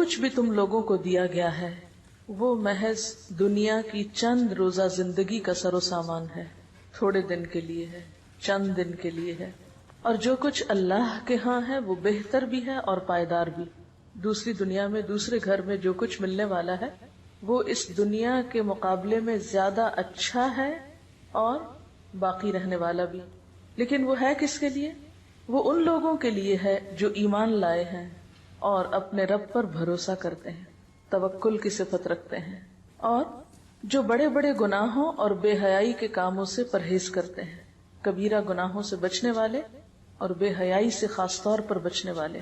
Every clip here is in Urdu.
کچھ بھی تم لوگوں کو دیا گیا ہے وہ محض دنیا کی چند روزہ زندگی کا سر و سامان ہے، تھوڑے دن کے لیے ہے، چند دن کے لیے ہے، اور جو کچھ اللہ کے ہاں ہے وہ بہتر بھی ہے اور پائیدار بھی۔ دوسری دنیا میں، دوسرے گھر میں جو کچھ ملنے والا ہے وہ اس دنیا کے مقابلے میں زیادہ اچھا ہے اور باقی رہنے والا بھی، لیکن وہ ہے کس کے لیے؟ وہ ان لوگوں کے لیے ہے جو ایمان لائے ہیں اور اپنے رب پر بھروسہ کرتے ہیں، توکل کی صفت رکھتے ہیں، اور جو بڑے بڑے گناہوں اور بے حیائی کے کاموں سے پرہیز کرتے ہیں، کبیرہ گناہوں سے بچنے والے اور بے حیائی سے خاص طور پر بچنے والے،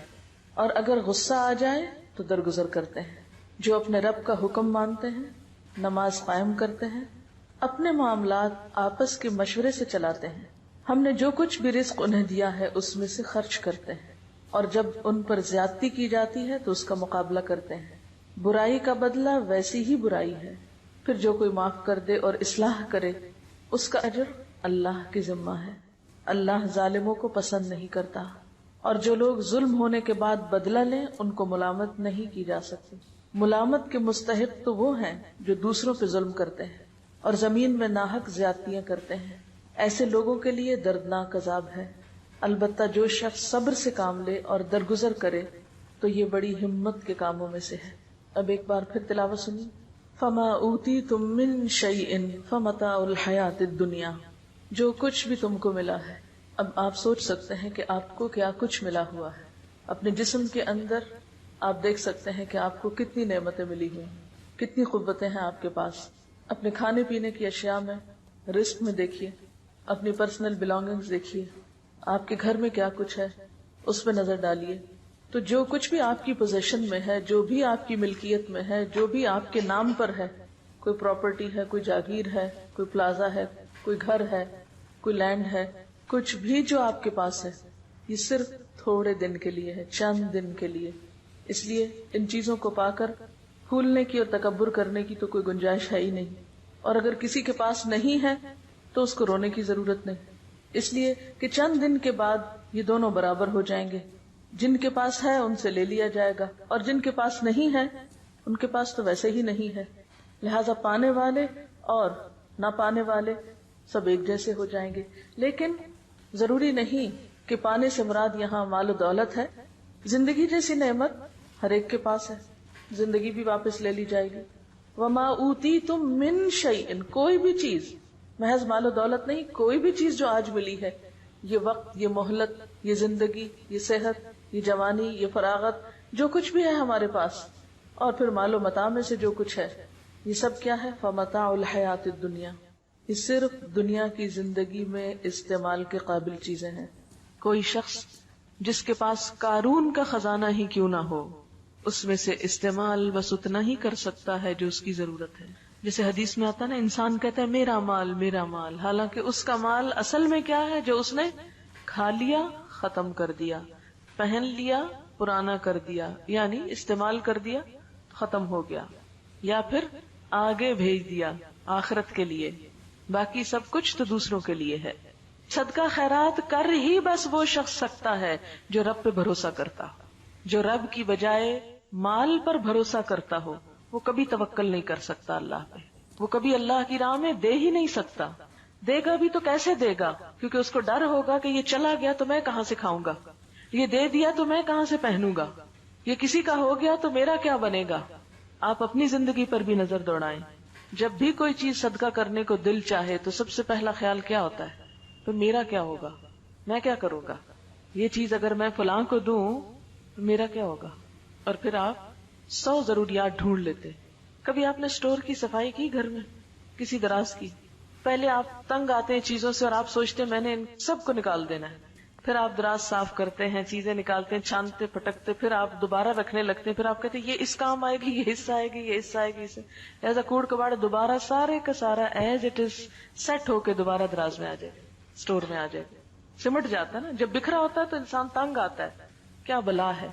اور اگر غصہ آ جائے تو درگزر کرتے ہیں، جو اپنے رب کا حکم مانتے ہیں، نماز قائم کرتے ہیں، اپنے معاملات آپس کے مشورے سے چلاتے ہیں، ہم نے جو کچھ بھی رزق انہیں دیا ہے اس میں سے خرچ کرتے ہیں، اور جب ان پر زیادتی کی جاتی ہے تو اس کا مقابلہ کرتے ہیں۔ برائی کا بدلہ ویسی ہی برائی ہے، پھر جو کوئی معاف کر دے اور اصلاح کرے اس کا اجر اللہ کی ذمہ ہے، اللہ ظالموں کو پسند نہیں کرتا، اور جو لوگ ظلم ہونے کے بعد بدلہ لیں ان کو ملامت نہیں کی جا سکتی۔ ملامت کے مستحق تو وہ ہیں جو دوسروں پہ ظلم کرتے ہیں اور زمین میں ناحق زیادتیاں کرتے ہیں، ایسے لوگوں کے لیے دردناک عذاب ہے۔ البتہ جو شخص صبر سے کام لے اور درگزر کرے تو یہ بڑی ہمت کے کاموں میں سے ہے۔ اب ایک بار پھر تلاوت سنیے۔ فَمَا أُوتِيتُم مِّن شَيْءٍ فَمَتَاعُ الْحَيَاةِ الدُّنْيَا، جو کچھ بھی تم کو ملا ہے۔ اب آپ سوچ سکتے ہیں کہ آپ کو کیا کچھ ملا ہوا ہے۔ اپنے جسم کے اندر آپ دیکھ سکتے ہیں کہ آپ کو کتنی نعمتیں ملی ہوئی ہیں، کتنی قوتیں ہیں آپ کے پاس۔ اپنے کھانے پینے کی اشیاء میں، رزق میں دیکھیے، اپنی پرسنل بلانگنگز دیکھیے، آپ کے گھر میں کیا کچھ ہے اس پہ نظر ڈالیے۔ تو جو کچھ بھی آپ کی پوزیشن میں ہے، جو بھی آپ کی ملکیت میں ہے، جو بھی آپ کے نام پر ہے، کوئی پراپرٹی ہے، کوئی جاگیر ہے، کوئی پلازا ہے، کوئی گھر ہے، کوئی لینڈ ہے، کچھ بھی جو آپ کے پاس ہے، یہ صرف تھوڑے دن کے لیے ہے، چند دن کے لیے۔ اس لیے ان چیزوں کو پا کر پھولنے کی اور تکبر کرنے کی تو کوئی گنجائش ہے ہی نہیں، اور اگر کسی کے پاس نہیں ہے تو اس کو رونے کی ضرورت نہیں، اس لیے کہ چند دن کے بعد یہ دونوں برابر ہو جائیں گے۔ جن کے پاس ہے ان سے لے لیا جائے گا، اور جن کے پاس نہیں ہے ان کے پاس تو ویسے ہی نہیں ہے، لہذا پانے والے اور نہ پانے والے سب ایک جیسے ہو جائیں گے۔ لیکن ضروری نہیں کہ پانے سے مراد یہاں مال و دولت ہے، زندگی جیسی نعمت ہر ایک کے پاس ہے، زندگی بھی واپس لے لی جائے گی۔ وَمَا أُوتِيتُم مِّن شَيْءٍ، کوئی بھی چیز، محض مال و دولت نہیں، کوئی بھی چیز جو آج ملی ہے، یہ وقت، یہ مہلت، یہ زندگی، یہ صحت، یہ جوانی، یہ فراغت، جو کچھ بھی ہے ہمارے پاس، اور پھر مال و متاع میں سے جو کچھ ہے، یہ سب کیا ہے؟ فَمَتَاعُ الْحَيَاةِ الدُّنْيَا، یہ صرف دنیا کی زندگی میں استعمال کے قابل چیزیں ہیں۔ کوئی شخص جس کے پاس قارون کا خزانہ ہی کیوں نہ ہو، اس میں سے استعمال بس اتنا ہی کر سکتا ہے جو اس کی ضرورت ہے۔ جیسے حدیث میں آتا نا، انسان کہتا ہے میرا مال میرا مال، حالانکہ اس کا مال اصل میں کیا ہے؟ جو اس نے کھا لیا، ختم کر دیا، پہن لیا، پرانا کر دیا، یعنی استعمال کر دیا، ختم ہو گیا، یا پھر آگے بھیج دیا آخرت کے لیے، باقی سب کچھ تو دوسروں کے لیے ہے۔ صدقہ خیرات کر ہی بس وہ شخص سکتا ہے جو رب پہ بھروسہ کرتا ہو، جو رب کی بجائے مال پر بھروسہ کرتا ہو۔ وہ کبھی توکل نہیں کر سکتا اللہ پہ، وہ کبھی اللہ کی راہ میں دے ہی نہیں سکتا۔ دے گا بھی تو کیسے دے گا؟ کیونکہ اس کو ڈر ہوگا کہ یہ چلا گیا تو میں کہاں سے کھاؤں گا، یہ دے دیا تو میں کہاں سے پہنوں گا، یہ کسی کا ہو گیا تو میرا کیا بنے گا۔ آپ اپنی زندگی پر بھی نظر دوڑائیں، جب بھی کوئی چیز صدقہ کرنے کو دل چاہے تو سب سے پہلا خیال کیا ہوتا ہے؟ تو میرا کیا ہوگا، میں کیا کروں گا، یہ چیز اگر میں فلاں کو دوں تو میرا کیا ہوگا۔ اور پھر آپ 100 ضروریات ڈھونڈ لیتے۔ کبھی آپ نے سٹور کی صفائی کی گھر میں، کسی دراز کی؟ پہلے آپ تنگ آتے ہیں چیزوں سے اور آپ سوچتے ہیں میں نے ان سب کو نکال دینا ہے، پھر آپ دراز صاف کرتے ہیں، چیزیں نکالتے ہیں، چھانتے پٹکتے، پھر آپ دوبارہ رکھنے لگتے ہیں، پھر آپ کہتے ہیں یہ اس کام آئے گی، یہ حصہ آئے گی، یہ حصہ آئے گی، اسے ایسا کوڑ کباڑ دوبارہ سارے کا سارا ایز اٹ از سیٹ ہو کے دوبارہ دراز میں آ جائے، سٹور میں آ جائے، سمٹ جاتا ہے نا۔ جب بکھرا ہوتا ہے تو انسان تنگ آتا ہے، کیا بلا ہے،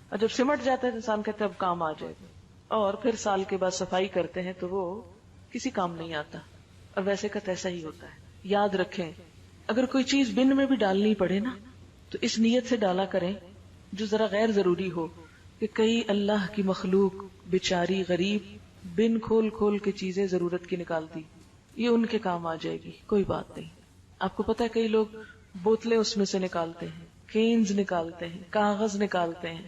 اور جب سمٹ جاتا ہے تو انسان کہتا ہے اب کام آ جائے گا، اور پھر سال کے بعد صفائی کرتے ہیں تو وہ کسی کام نہیں آتا، اور ویسے کا تیسا ہی ہوتا ہے۔ یاد رکھیں، اگر کوئی چیز بن میں بھی ڈالنی پڑے نا تو اس نیت سے ڈالا کریں جو ذرا غیر ضروری ہو، کہ کئی اللہ کی مخلوق بیچاری غریب بن کھول کھول کے چیزیں ضرورت کی نکالتی، یہ ان کے کام آ جائے گی، کوئی بات نہیں. آپ کو پتا ہے کئی لوگ بوتلیں اس میں سے نکالتے ہیں، کینز نکالتے ہیں، کاغذ نکالتے ہیں،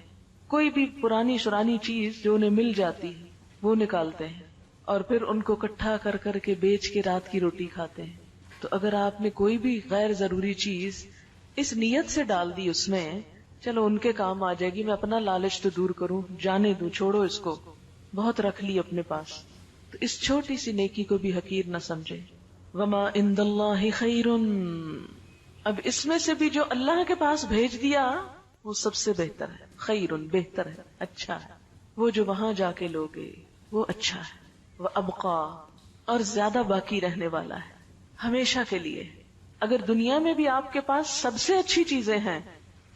کوئی بھی پرانی شرانی چیز جو انہیں مل جاتی ہے وہ نکالتے ہیں اور پھر ان کو اکٹھا کر کر کے بیچ کے رات کی روٹی کھاتے ہیں. تو اگر آپ نے کوئی بھی غیر ضروری چیز اس نیت سے ڈال دی اس میں، چلو ان کے کام آ جائے گی، میں اپنا لالچ تو دور کروں، جانے دوں، چھوڑو اس کو، بہت رکھ لی اپنے پاس، تو اس چھوٹی سی نیکی کو بھی حقیر نہ سمجھے. وما عند اللہ خیر، اب اس میں سے بھی جو اللہ کے پاس بھیج دیا وہ سب سے بہتر ہے، خیر بہتر ہے، اچھا ہے. وہ جو وہاں جا کے لوگے وہ اچھا ہے. وہ ابقا، اور زیادہ باقی رہنے والا ہے، ہمیشہ کے لیے. اگر دنیا میں بھی آپ کے پاس سب سے اچھی چیزیں ہیں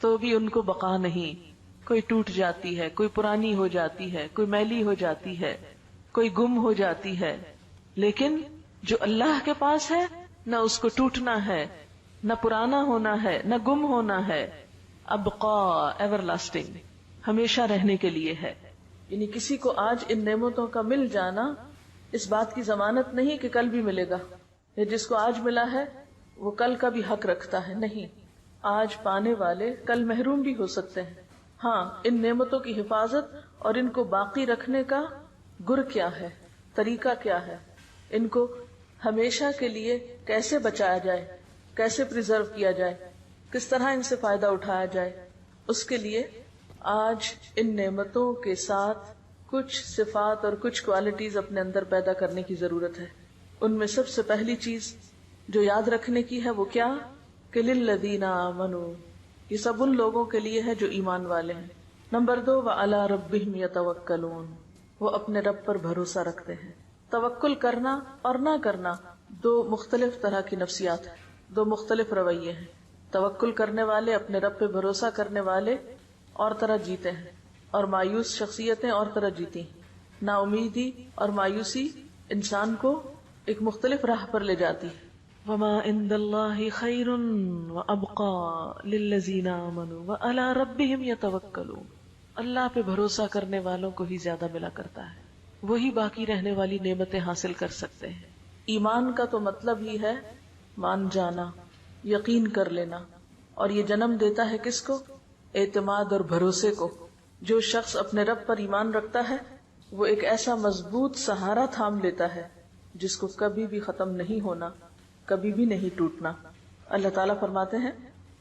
تو بھی ان کو بقا نہیں، کوئی ٹوٹ جاتی ہے، کوئی پرانی ہو جاتی ہے، کوئی میلی ہو جاتی ہے، کوئی گم ہو جاتی ہے. لیکن جو اللہ کے پاس ہے نہ اس کو ٹوٹنا ہے، نہ پرانا ہونا ہے، نہ گم ہونا ہے. ابقا، ایور لاسٹنگ، ہمیشہ رہنے کے لیے ہے. یعنی کسی کو آج ان نعمتوں کا مل جانا اس بات کی ضمانت نہیں کہ کل بھی ملے گا، یا جس کو آج ملا ہے وہ کل کا بھی حق رکھتا ہے. نہیں، آج پانے والے کل محروم بھی ہو سکتے ہیں. ہاں، ان نعمتوں کی حفاظت اور ان کو باقی رکھنے کا گر کیا ہے، طریقہ کیا ہے، ان کو ہمیشہ کے لیے کیسے بچایا جائے، کیسے پریزرو کیا جائے، کس طرح ان سے فائدہ اٹھایا جائے، اس کے لیے آج ان نعمتوں کے ساتھ کچھ صفات اور کچھ کوالٹیز اپنے اندر پیدا کرنے کی ضرورت ہے. ان میں سب سے پہلی چیز جو یاد رکھنے کی ہے وہ کیا کہ للذین آمنوا، یہ سب ان لوگوں کے لیے ہے جو ایمان والے ہیں. نمبر 2، وعلی ربہم یتوکلون، وہ اپنے رب پر بھروسہ رکھتے ہیں. توکل کرنا اور نہ کرنا دو مختلف طرح کی نفسیات ہیں، دو مختلف رویے ہیں. توکل کرنے والے، اپنے رب پہ بھروسہ کرنے والے اور طرح جیتے ہیں، اور مایوس شخصیتیں اور طرح جیتی ہیں. نا امیدی اور مایوسی انسان کو ایک مختلف راہ پر لے جاتی ہے. وما عند اللہ خیر وابقا للذین آمنوا وعلی ربہم یتوکلون، اللہ پہ بھروسہ کرنے والوں کو ہی زیادہ ملا کرتا ہے، وہی باقی رہنے والی نعمتیں حاصل کر سکتے ہیں. ایمان کا تو مطلب ہی ہے مان جانا، یقین کر لینا، اور یہ جنم دیتا ہے کس کو؟ اعتماد اور بھروسے کو. جو شخص اپنے رب پر ایمان رکھتا ہے وہ ایک ایسا مضبوط سہارا تھام لیتا ہے جس کو کبھی بھی ختم نہیں ہونا، کبھی بھی نہیں ٹوٹنا. اللہ تعالیٰ فرماتے ہیں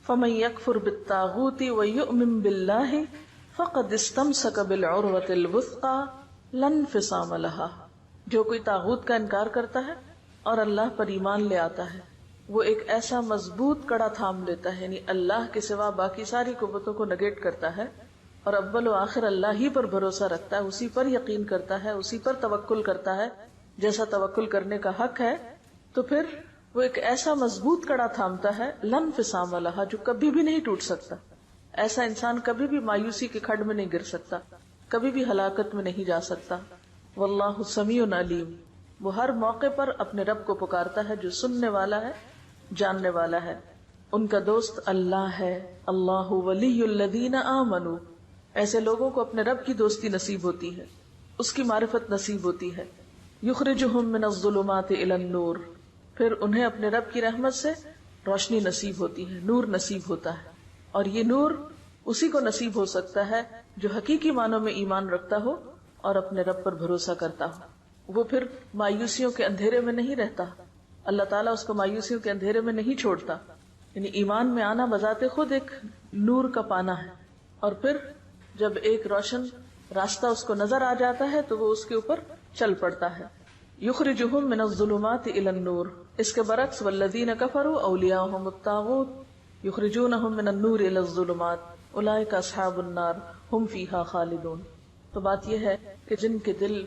فَمَن يَكْفُرْ بِالطَّاغُوتِ وَيُؤْمِن بِاللَّهِ فَقَدِ اسْتَمْسَكَ بِالْعُرْوَةِ الْوُثْقَى لَا انفصام لَهَا، جو کوئی طاغوت کا انکار کرتا ہے اور اللہ پر ایمان لے آتا ہے وہ ایک ایسا مضبوط کڑا تھام لیتا ہے، یعنی اللہ کے سوا باقی ساری قوتوں کو نگیٹ کرتا ہے اور اول و آخر اللہ ہی پر بھروسہ رکھتا ہے، اسی پر یقین کرتا ہے، اسی پر توکل کرتا ہے جیسا توکل کرنے کا حق ہے. تو پھر وہ ایک ایسا مضبوط کڑا تھامتا ہے لا انفصام لہا، جو کبھی بھی نہیں ٹوٹ سکتا. ایسا انسان کبھی بھی مایوسی کے کھڈ میں نہیں گر سکتا، کبھی بھی ہلاکت میں نہیں جا سکتا. واللہ سمیع علیم، وہ ہر موقع پر اپنے رب کو پکارتا ہے جو سننے والا ہے، جاننے والا ہے. ان کا دوست اللہ ہے. اللہ ولی الذین آمنوا، ایسے لوگوں کو اپنے رب کی دوستی نصیب ہوتی ہے، اس کی معرفت نصیب ہوتی ہے. یخرجہم من الظلمات الی النور، پھر انہیں اپنے رب کی رحمت سے روشنی نصیب ہوتی ہے، نور نصیب ہوتا ہے. اور یہ نور اسی کو نصیب ہو سکتا ہے جو حقیقی معنوں میں ایمان رکھتا ہو اور اپنے رب پر بھروسہ کرتا ہو. وہ پھر مایوسیوں کے اندھیرے میں نہیں رہتا، اللہ تعالیٰ اس کو مایوسیوں کے اندھیرے میں نہیں چھوڑتا. یعنی ایمان میں آنا بذات خود ایک نور کا پانا ہے، اور پھر جب ایک روشن راستہ اس کو نظر آ جاتا ہے تو وہ اس کے اوپر چل پڑتا ہے. یخرجہم من الظلمات الی النور، اس کے برعکس والذین کفروا اولیاءہم الطاغوت یخرجونہم من النور الی الظلمات اولئک اصحاب النار ہم فیہا خالدون. تو بات یہ ہے کہ جن کے دل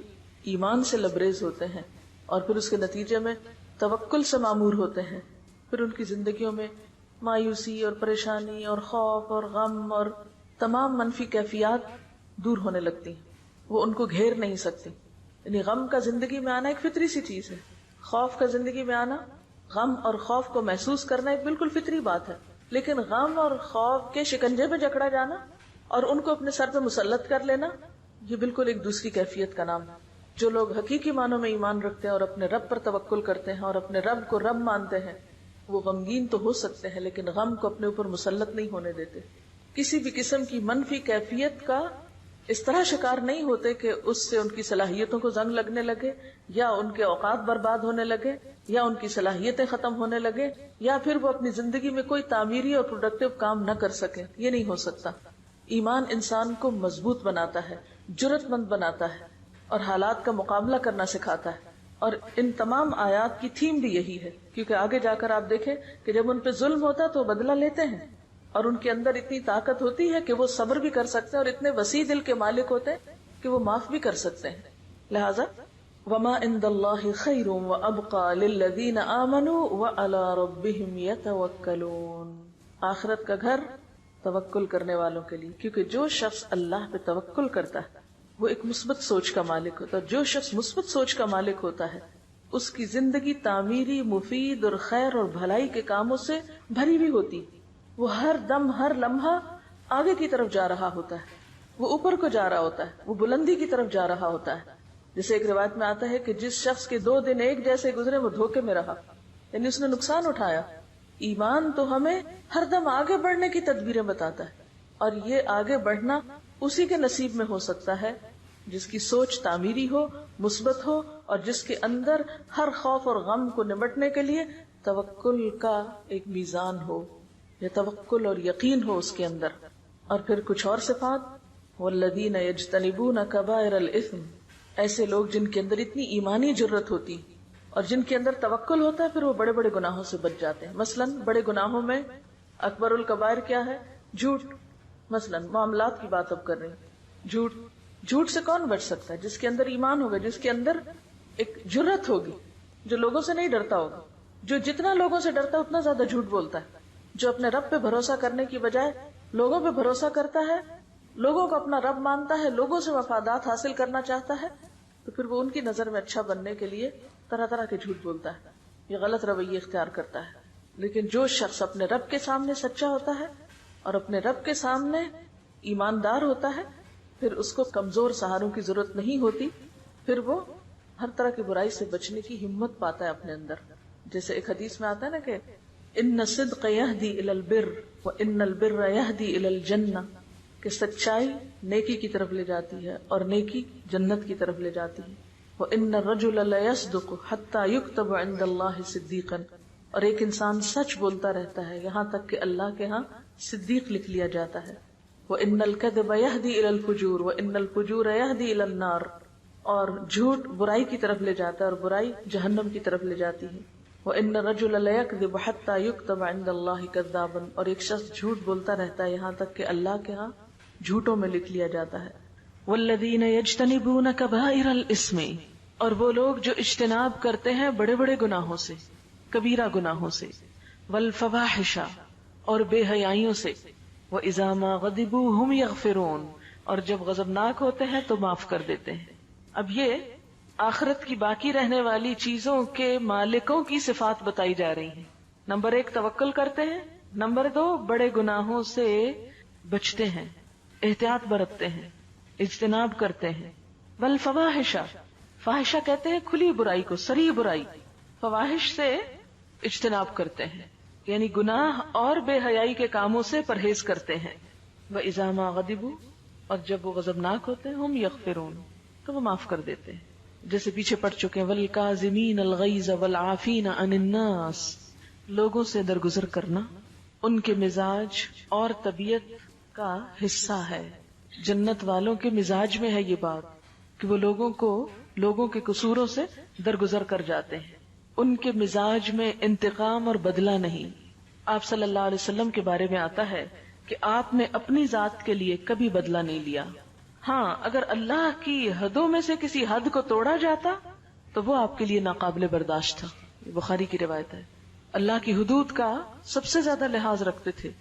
ایمان سے لبریز ہوتے ہیں اور پھر اس کے نتیجے میں توکل سے معمور ہوتے ہیں، پھر ان کی زندگیوں میں مایوسی اور پریشانی اور خوف اور غم اور تمام منفی کیفیات دور ہونے لگتی ہیں، وہ ان کو گھیر نہیں سکتی. یعنی غم کا زندگی میں آنا ایک فطری سی چیز ہے، خوف کا زندگی میں آنا، غم اور خوف کو محسوس کرنا ایک بالکل فطری بات ہے. لیکن غم اور خوف کے شکنجے میں جکڑا جانا اور ان کو اپنے سر پہ مسلط کر لینا، یہ بالکل ایک دوسری کیفیت کا نام ہے۔ جو لوگ حقیقی معنوں میں ایمان رکھتے ہیں اور اپنے رب پر توکل کرتے ہیں اور اپنے رب کو رب مانتے ہیں، وہ غمگین تو ہو سکتے ہیں لیکن غم کو اپنے اوپر مسلط نہیں ہونے دیتے، کسی بھی قسم کی منفی کیفیت کا اس طرح شکار نہیں ہوتے کہ اس سے ان کی صلاحیتوں کو زنگ لگنے لگے، یا ان کے اوقات برباد ہونے لگے، یا ان کی صلاحیتیں ختم ہونے لگے، یا پھر وہ اپنی زندگی میں کوئی تعمیری اور پروڈکٹیو کام نہ کر سکے۔ یہ نہیں ہو سکتا۔ ایمان انسان کو مضبوط بناتا ہے، جرأت مند بناتا ہے، اور حالات کا مقابلہ کرنا سکھاتا ہے۔ اور ان تمام آیات کی تھیم بھی یہی ہے، کیونکہ آگے جا کر آپ دیکھیں کہ جب ان پہ ظلم ہوتا ہے تو بدلہ لیتے ہیں، اور ان کے اندر اتنی طاقت ہوتی ہے کہ وہ صبر بھی کر سکتے ہیں، اور اتنے وسیع دل کے مالک ہوتے ہیں کہ وہ معاف بھی کر سکتے ہیں۔ لہذا وما عند اللہ خیر وابقى للذین آمنوا وعلی ربهم یتوکلون، آخرت کا گھر توکل کرنے والوں کے لیے، کیونکہ جو شخص اللہ پہ توکل کرتا ہے وہ ایک مثبت سوچ کا مالک ہوتا ہے۔ جو شخص مثبت سوچ کا مالک ہوتا ہے اس کی زندگی تعمیری، مفید اور خیر اور بھلائی کے کاموں سے بھری بھی ہوتی، وہ ہر دم ہر لمحہ آگے کی طرف جا رہا ہوتا ہے، وہ اوپر کو جا رہا ہوتا ہے، وہ بلندی کی طرف جا رہا ہوتا ہے۔ جیسے ایک روایت میں آتا ہے کہ جس شخص کے 2 دن ایک جیسے گزرے وہ دھوکے میں رہا، یعنی اس نے نقصان اٹھایا۔ ایمان تو ہمیں ہر دم آگے بڑھنے کی تدبیریں بتاتا ہے، اور یہ آگے بڑھنا اسی کے نصیب میں ہو سکتا ہے جس کی سوچ تعمیری ہو، مثبت ہو، اور جس کے اندر ہر خوف اور غم کو نمٹنے کے لیے توکل کا ایک میزان ہو، یا توکل اور یقین ہو اس کے اندر۔ اور پھر کچھ اور صفات، والذین یجتنبون کبائر الاثم، ایسے لوگ جن کے اندر اتنی ایمانی جرت ہوتی اور جن کے اندر توکل ہوتا ہے، پھر وہ بڑے بڑے گناہوں سے بچ جاتے ہیں۔ مثلا بڑے گناہوں میں اکبر الکبائر کیا ہے؟ جھوٹ۔ مثلا معاملات کی بات اب کر رہے ہیں، جھوٹ۔ جھوٹ سے کون بچ سکتا ہے؟ جس کے اندر ایمان ہوگا، جس کے اندر ایک جرت ہوگی، جو لوگوں سے نہیں ڈرتا ہوگا، جو جتنا لوگوں سے ڈرتا ہے اتنا زیادہ جھوٹ بولتا ہے، جو اپنے رب پہ بھروسہ کرنے کی بجائے لوگوں پہ بھروسہ کرتا ہے، لوگوں کو اپنا رب مانتا ہے، لوگوں سے مفادات حاصل کرنا چاہتا ہے، تو پھر وہ ان کی نظر میں اچھا بننے کے لیے طرح طرح کے جھوٹ بولتا ہے، یہ غلط رویے اختیار کرتا ہے۔ لیکن جو شخص اپنے رب کے سامنے سچا ہوتا ہے اور اپنے رب کے سامنے ایماندار ہوتا ہے، پھر اس کو کمزور سہاروں کی ضرورت نہیں ہوتی، پھر وہ ہر طرح کی برائی سے بچنے کی ہمت پاتا ہے اپنے اندر۔ جیسے ایک حدیث میں آتا ہے نا کہ ان الصدق یہدی الی البر وان البر یہدی الی الجنہ، کہ سچائی نیکی کی طرف لے جاتی ہے اور نیکی جنت کی طرف لے جاتی ہے۔ وان الرجل لیصدق حتی یکتب عند اللہ صدیقا، اور ایک انسان سچ بولتا رہتا ہے یہاں تک کہ اللہ کے ہاں صدیق لکھ لیا جاتا ہے۔ وَإِنَّ الْكَذِبَ يَهْدِي إِلَى الْفُجُورِ وَإِنَّ الْفُجُورَ يَهْدِي إِلَى النَّارِ، اور جھوٹ برائی کی طرف لے جاتا ہے اور برائی جہنم کی طرف لے جاتی ہے۔ وَإِنَّ الرَّجُلَ لَيَكْذِبُ حَتَّى يُكْتَبَ عِندَ اللَّهِ كَذَّابًا، اور ایک شخص جھوٹ بولتا رہتا ہے یہاں تک کہ اللہ کے ہاں جھوٹوں میں لکھ لیا جاتا ہے۔ وَالَّذِينَ يَجْتَنِبُونَ كَبَائِرَ الْإِثْمِ، اور وہ لوگ جو اجتناب کرتے ہیں بڑے بڑے گناہوں سے، کبیرہ گناہوں سے، وَالْفَوَاحِشَ، اور بے حیائیوں سے، وَإِذَا مَا غَضِبُوا هُمْ يَغْفِرُونَ، اور جب غضبناک ہوتے ہیں تو معاف کر دیتے ہیں۔ اب یہ آخرت کی باقی رہنے والی چیزوں کے مالکوں کی صفات بتائی جا رہی ہیں۔ نمبر 1 توکل کرتے ہیں، نمبر 2 بڑے گناہوں سے بچتے ہیں، احتیاط برتتے ہیں، اجتناب کرتے ہیں۔ والفواحش، فاحشہ کہتے ہیں کھلی برائی کو، صریح برائی، فواحش سے اجتناب کرتے ہیں، یعنی گناہ اور بے حیائی کے کاموں سے پرہیز کرتے ہیں۔ وَإِذَا مَا غَضِبُوا، اور جب وہ غضبناک ہوتے ہیں، ہم یغفرون، تو وہ معاف کر دیتے ہیں۔ جیسے پیچھے پڑھ چکے ہیں، وَالْكَاظِمِينَ الْغَيْظَ وَالْعَافِينَ عَنِ النَّاسِ، لوگوں سے درگزر کرنا ان کے مزاج اور طبیعت کا حصہ ہے۔ جنت والوں کے مزاج میں ہے یہ بات کہ وہ لوگوں کے قصوروں سے درگزر کر جاتے ہیں۔ ان کے مزاج میں انتقام اور بدلہ نہیں۔ آپ صلی اللہ علیہ وسلم کے بارے میں آتا ہے کہ آپ نے اپنی ذات کے لیے کبھی بدلہ نہیں لیا۔ ہاں، اگر اللہ کی حدوں میں سے کسی حد کو توڑا جاتا تو وہ آپ کے لیے ناقابل برداشت تھا۔ یہ بخاری کی روایت ہے۔ اللہ کی حدود کا سب سے زیادہ لحاظ رکھتے تھے،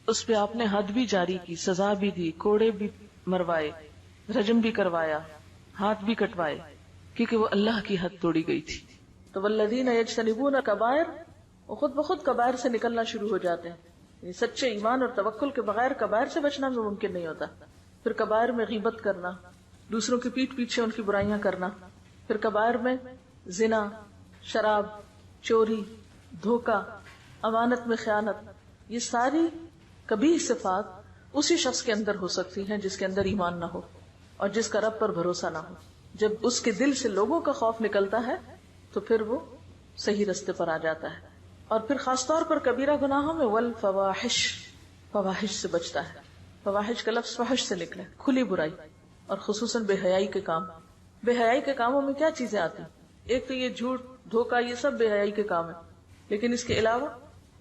اس پہ آپ نے حد بھی جاری کی، سزا بھی دی، کوڑے بھی مروائے، رجم بھی کروایا، ہاتھ بھی کٹوائے، کیونکہ وہ اللہ کی حد توڑی گئی تھی۔ تو والذین یجتنبون کبائر، وہ خود بخود کبائر سے نکلنا شروع ہو جاتے ہیں۔ سچے ایمان اور توکل کے بغیر کبائر سے بچنا بھی ممکن نہیں ہوتا. پھر کبائر میں غیبت کرنا، دوسروں کی پیٹھ پیچھے ان کی برائیاں کرنا. پھر کبائر میں زنا، شراب، چوری، دھوکہ، امانت میں خیانت، یہ ساری کبیح صفات اسی شخص کے اندر ہو سکتی ہیں جس کے اندر ایمان نہ ہو اور جس کا رب پر بھروسہ نہ ہو. جب اس کے دل سے لوگوں کا خوف نکلتا ہے تو پھر وہ صحیح رستے پر آ جاتا ہے. اور پھر خاص طور پر کبیرہ گناہوں میں والفواحش، فواحش سے بچتا ہے. فواحش کا لفظ فحش سے نکلا، کھلی برائی، اور خصوصاً بے حیائی کے کام. بے حیائی کے کاموں میں کیا چیزیں آتی؟ ایک تو یہ جھوٹ، دھوکہ، یہ سب بے حیائی کے کام ہیں. لیکن اس کے علاوہ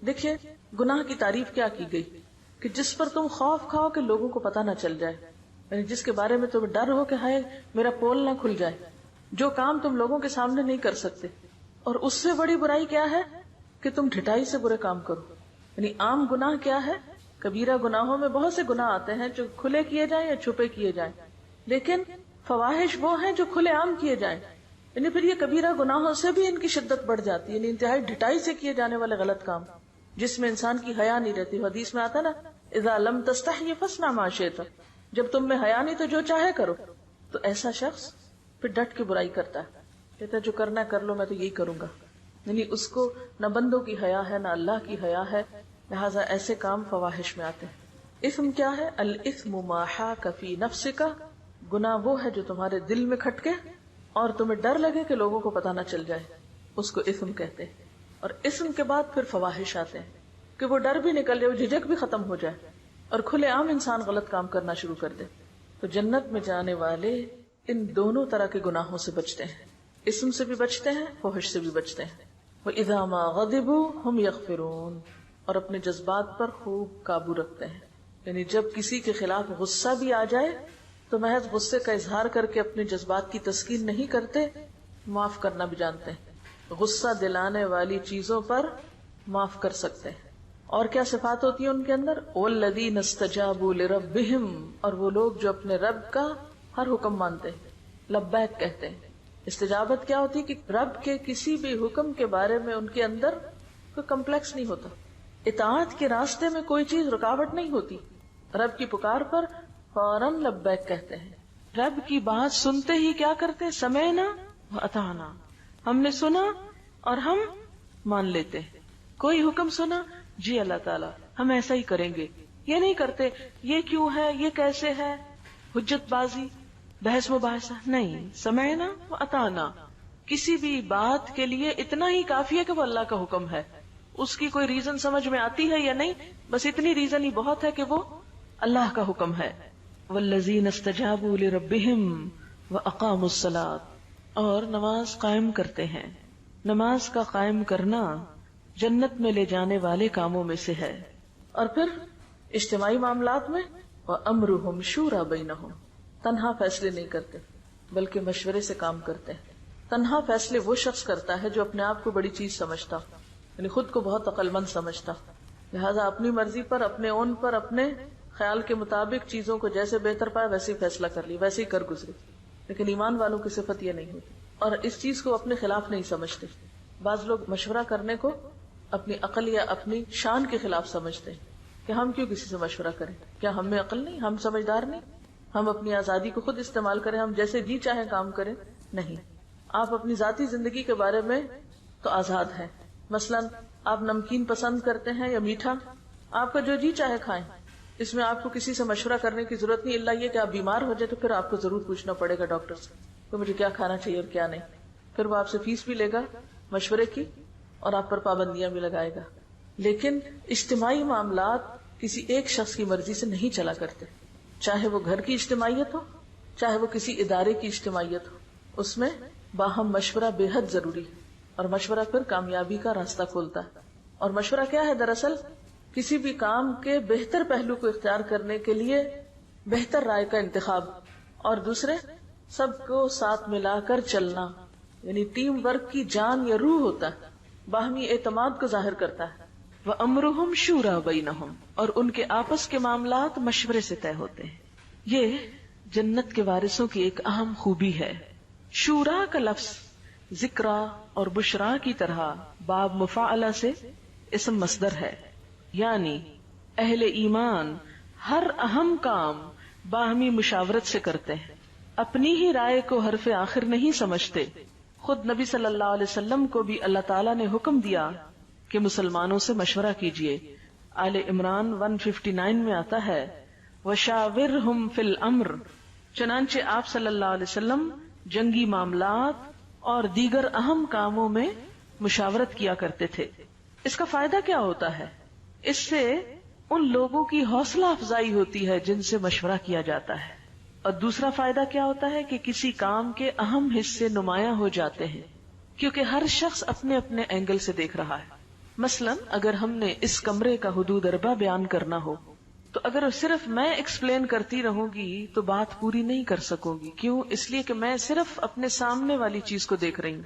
دیکھیے گناہ کی تعریف کیا کی گئی کہ جس پر تم خوف کھاؤ کہ لوگوں کو پتہ نہ چل جائے، یعنی جس کے بارے میں تمہیں ڈر ہو کہ ہائے میرا پول نہ کھل جائے، جو کام تم لوگوں کے سامنے نہیں کر سکتے. اور اس سے بڑی برائی کیا ہے کہ تم ڈھٹائی سے برے کام کرو. یعنی عام گناہ کیا ہے؟ کبیرہ گناہوں میں بہت سے گناہ آتے ہیں جو کھلے کیے جائیں یا چھپے کیے جائیں، لیکن فواحش وہ ہیں جو کھلے عام کیے جائیں. یعنی پھر یہ کبیرہ گناہوں سے بھی ان کی شدت بڑھ جاتی ہے. یعنی انتہائی ڈھٹائی سے کیے جانے والے غلط کام جس میں انسان کی حیا نہیں رہتی. حدیث میں آتا نا اذا لم تستحی فاصنع ما شئت، جب تم میں حیا نہیں تو جو چاہے کرو. تو ایسا شخص پھر ڈٹ کے برائی کرتا ہے، کہتا ہے جو کرنا ہے کر لو، میں تو یہی کروں گا. یعنی اس کو نہ بندوں کی حیا ہے نہ اللہ کی حیا ہے، لہٰذا ایسے کام فواحش میں آتے ہیں. اثم کیا ہے؟ الاثم ما حاک فی نفسک، گناہ وہ ہے جو تمہارے دل میں کھٹکے اور تمہیں ڈر لگے کہ لوگوں کو پتہ نہ چل جائے، اس کو اثم کہتے ہیں. اور اثم کے بعد پھر فواحش آتے ہیں کہ وہ ڈر بھی نکل جائے، وہ جھجک بھی ختم ہو جائے اور کھلے عام انسان غلط کام کرنا شروع کر دے. تو جنت میں جانے والے ان دونوں طرح کے گناہوں سے بچتے ہیں، اسم سے بھی بچتے ہیں، فحش سے بھی بچتے ہیں. وَإِذَا مَا غَضِبُوا هُمْ يَغْفِرُونَ، اور اپنے جذبات پر خوب قابو رکھتے ہیں. یعنی جب کسی کے خلاف غصہ بھی آ جائے تو محض غصے کا اظہار کر کے اپنے جذبات کی تسکین نہیں کرتے، معاف کرنا بھی جانتے ہیں. غصہ دلانے والی چیزوں پر معاف کر سکتے ہیں. اور کیا صفات ہوتی ہیں ان کے اندر؟ وَالَّذِينَ اسْتَجَابُوا لِرَبِّهِمْ، اور وہ لوگ جو اپنے رب کا ہر حکم مانتے ہیں، لبیک کہتے ہیں. استجابت کیا ہوتی ہے کہ رب کے کسی بھی حکم کے بارے میں ان کے اندر کوئی کمپلیکس نہیں ہوتا، اطاعت کے راستے میں کوئی چیز رکاوٹ نہیں ہوتی. رب کی پکار پر فوراً لبیک کہتے ہیں. رب کی بات سنتے ہی کیا کرتے؟ سمعنا وأطعنا، ہم نے سنا اور ہم مان لیتے. کوئی حکم سنا، جی اللہ تعالیٰ ہم ایسا ہی کریں گے. یہ نہیں کرتے یہ کیوں ہے، یہ کیسے ہے، حجت بازی، بحث مباحثہ نہیں. سمعنا وأطعنا، کسی بھی بات کے لیے اتنا ہی کافی ہے کہ وہ اللہ کا حکم ہے. اس کی کوئی ریزن سمجھ میں آتی ہے یا نہیں، بس اتنی ریزن ہی بہت ہے کہ وہ اللہ کا حکم ہے. والذین استجابوا لربهم واقاموا الصلاۃ، اور نماز قائم کرتے ہیں. نماز کا قائم کرنا جنت میں لے جانے والے کاموں میں سے ہے. اور پھر اجتماعی معاملات میں وامرهم شورى بینہم، تنہا فیصلے نہیں کرتے بلکہ مشورے سے کام کرتے ہیں. تنہا فیصلے وہ شخص کرتا ہے جو اپنے آپ کو بڑی چیز سمجھتا، یعنی خود کو بہت عقل مند سمجھتا، لہذا اپنی مرضی پر، اپنے اون پر، اپنے خیال کے مطابق چیزوں کو جیسے بہتر پائے ویسے ہی فیصلہ کر لی، ویسے ہی کر گزری. لیکن ایمان والوں کی صفت یہ نہیں ہوتی اور اس چیز کو اپنے خلاف نہیں سمجھتے. بعض لوگ مشورہ کرنے کو اپنی عقل یا اپنی شان کے خلاف سمجھتے ہیں کہ ہم کیوں کسی سے مشورہ کریں، کیا ہم میں عقل نہیں، ہم سمجھدار نہیں، ہم اپنی آزادی کو خود استعمال کریں، ہم جیسے جی چاہیں کام کریں. نہیں، آپ اپنی ذاتی زندگی کے بارے میں تو آزاد ہیں. مثلا آپ نمکین پسند کرتے ہیں یا میٹھا، آپ کا جو جی چاہے کھائیں، اس میں آپ کو کسی سے مشورہ کرنے کی ضرورت نہیں، اللہ یہ کہ آپ بیمار ہو جائے تو پھر آپ کو ضرور پوچھنا پڑے گا ڈاکٹر سے کہ مجھے کیا کھانا چاہیے اور کیا نہیں. پھر وہ آپ سے فیس بھی لے گا مشورے کی اور آپ پر پابندیاں بھی لگائے گا. لیکن اجتماعی معاملات کسی ایک شخص کی مرضی سے نہیں چلا کرتے، چاہے وہ گھر کی اجتماعیت ہو، چاہے وہ کسی ادارے کی اجتماعیت ہو. اس میں باہم مشورہ بے حد ضروری ہے اور مشورہ پھر کامیابی کا راستہ کھولتا ہے. اور مشورہ کیا ہے؟ دراصل کسی بھی کام کے بہتر پہلو کو اختیار کرنے کے لیے بہتر رائے کا انتخاب، اور دوسرے سب کو ساتھ ملا کر چلنا، یعنی ٹیم ورک کی جان یا روح ہوتا ہے، باہمی اعتماد کو ظاہر کرتا ہے. وَأَمْرُهُمْ شُورَى بَيْنَهُمْ، اور ان کے آپس کے معاملات مشورے سے طے ہوتے ہیں. یہ جنت کے وارثوں کی ایک اہم خوبی ہے. شورا کا لفظ ذکرا اور بشرا کی طرح باب مفاعلہ سے اسم مصدر ہے، یعنی اہل ایمان ہر اہم کام باہمی مشاورت سے کرتے ہیں، اپنی ہی رائے کو حرف آخر نہیں سمجھتے. خود نبی صلی اللہ علیہ وسلم کو بھی اللہ تعالیٰ نے حکم دیا کہ مسلمانوں سے مشورہ کیجیے. آل عمران 159 میں آتا ہے وَشَاوِرْهُمْ فِي الْأَمْرِ. چنانچہ آپ صلی اللہ علیہ وسلم جنگی معاملات اور دیگر اہم کاموں میں مشاورت کیا کرتے تھے. اس کا فائدہ کیا ہوتا ہے؟ اس سے ان لوگوں کی حوصلہ افزائی ہوتی ہے جن سے مشورہ کیا جاتا ہے. اور دوسرا فائدہ کیا ہوتا ہے کہ کسی کام کے اہم حصے نمایاں ہو جاتے ہیں کیونکہ ہر شخص اپنے اپنے اینگل سے دیکھ رہا ہے. مثلا اگر ہم نے اس کمرے کا حدود اربع بیان کرنا ہو تو اگر صرف میں ایکسپلین کرتی رہوں گی تو بات پوری نہیں کر سکوں گی. کیوں؟ اس لیے کہ میں صرف اپنے سامنے والی چیز کو دیکھ رہی ہوں.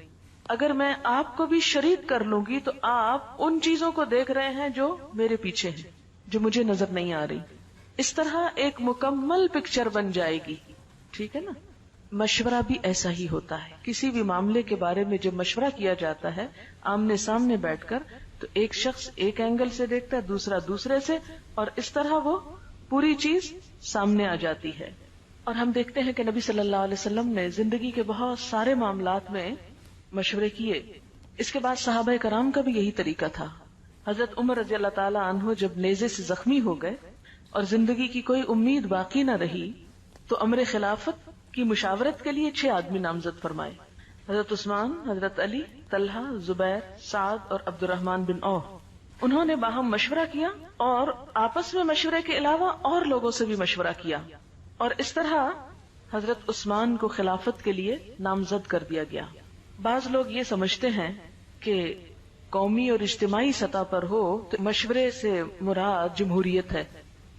اگر میں آپ کو بھی شریک کر لوں گی تو آپ ان چیزوں کو دیکھ رہے ہیں جو میرے پیچھے ہیں، جو مجھے نظر نہیں آ رہی. اس طرح ایک مکمل پکچر بن جائے گی. ٹھیک ہے نا؟ مشورہ بھی ایسا ہی ہوتا ہے. کسی بھی معاملے کے بارے میں جب مشورہ کیا جاتا ہے آمنے سامنے بیٹھ کر تو ایک شخص ایک اینگل سے دیکھتا ہے، دوسرا دوسرے سے، اور اس طرح وہ پوری چیز سامنے آ جاتی ہے. اور ہم دیکھتے ہیں کہ نبی صلی اللہ علیہ وسلم نے زندگی کے بہت سارے معاملات میں مشورے کیے. اس کے بعد صحابہ کرام کا بھی یہی طریقہ تھا. حضرت عمر رضی اللہ تعالی عنہ جب نیزے سے زخمی ہو گئے اور زندگی کی کوئی امید باقی نہ رہی تو امر خلافت کی مشاورت کے لیے 6 آدمی نامزد فرمائے. حضرت عثمان، حضرت علی، طلحہ، زبیر، سعد اور عبد الرحمن بن عوف. انہوں نے باہم مشورہ کیا اور آپس میں مشورے کے علاوہ اور لوگوں سے بھی مشورہ کیا، اور اس طرح حضرت عثمان کو خلافت کے لیے نامزد کر دیا گیا. بعض لوگ یہ سمجھتے ہیں کہ قومی اور اجتماعی سطح پر ہو تو مشورے سے مراد جمہوریت ہے.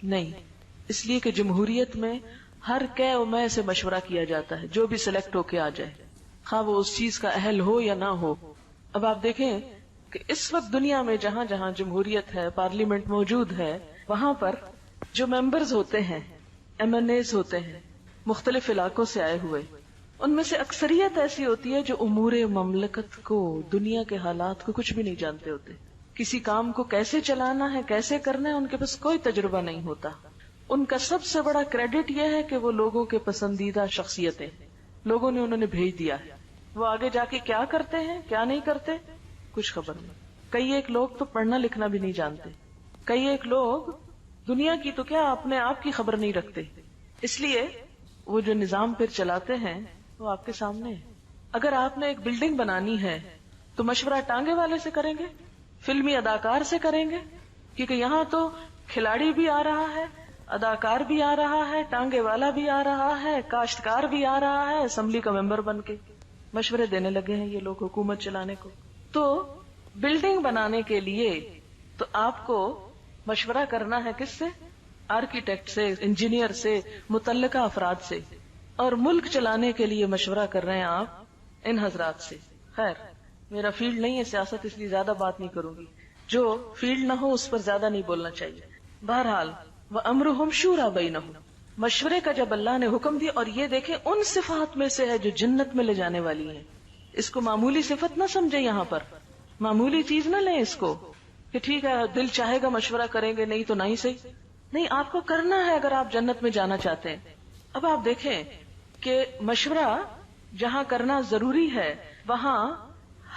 نہیں، اس لیے کہ جمہوریت میں ہر کہ و میں سے مشورہ کیا جاتا ہے، جو بھی سلیکٹ ہو کے آ جائے، خواہ وہ اس چیز کا اہل ہو یا نہ ہو. اب آپ دیکھیں کہ اس وقت دنیا میں جہاں جہاں جمہوریت ہے، پارلیمنٹ موجود ہے، وہاں پر جو ممبرز ہوتے ہیں، MNAs ہوتے ہیں، مختلف علاقوں سے آئے ہوئے، ان میں سے اکثریت ایسی ہوتی ہے جو امور مملکت کو، دنیا کے حالات کو کچھ بھی نہیں جانتے ہوتے. کسی کام کو کیسے چلانا ہے، کیسے کرنا ہے، ان کے پاس کوئی تجربہ نہیں ہوتا. ان کا سب سے بڑا کریڈٹ یہ ہے کہ وہ لوگوں کے پسندیدہ شخصیتیں، لوگوں نے انہوں نے بھیج دیا ہے. وہ آگے جا کے کیا کرتے ہیں کیا نہیں کرتے کچھ خبر نہیں. کئی ایک لوگ تو پڑھنا لکھنا بھی نہیں جانتے، کئی ایک لوگ دنیا کی تو کیا اپنے آپ کی خبر نہیں رکھتے. اس لیے وہ جو نظام پھر چلاتے ہیں وہ آپ کے سامنے ہے. اگر آپ نے ایک بلڈنگ بنانی ہے تو مشورہ ٹانگے والے سے کریں گے، فلمی اداکار سے کریں گے، کیونکہ یہاں تو کھلاڑی بھی آ رہا ہے، اداکار بھی آ رہا ہے، ٹانگے والا بھی آ رہا ہے، کاشتکار بھی آ رہا ہے، اسمبلی کا ممبر بن کے مشورے دینے لگے ہیں یہ لوگ حکومت چلانے کو. تو بلڈنگ بنانے کے لیے تو آپ کو مشورہ کرنا ہے کس سے؟ آرکیٹیکٹ سے، انجینئر سے، متعلقہ افراد سے. اور ملک چلانے کے لیے مشورہ کر رہے ہیں آپ ان حضرات سے. خیر میرا فیلڈ نہیں ہے سیاست، اس لیے زیادہ بات نہیں کروں گی. جو فیلڈ نہ ہو اس پر زیادہ نہیں بولنا چاہیے. بہرحال وَأَمْرُهُمْ شُورَى بَيْنَهُمْ، مشورے کا جب اللہ نے حکم دیا، اور یہ دیکھیں ان صفات میں سے ہے جو جنت میں لے جانے والی ہیں. اس کو معمولی صفت نہ سمجھے، یہاں پر معمولی چیز نہ لیں اس کو کہ ٹھیک ہے دل چاہے گا مشورہ کریں گے، نہیں تو نہیں صحیح. نہیں، آپ کو کرنا ہے اگر آپ جنت میں جانا چاہتے ہیں. اب آپ دیکھیں کہ مشورہ جہاں کرنا ضروری ہے وہاں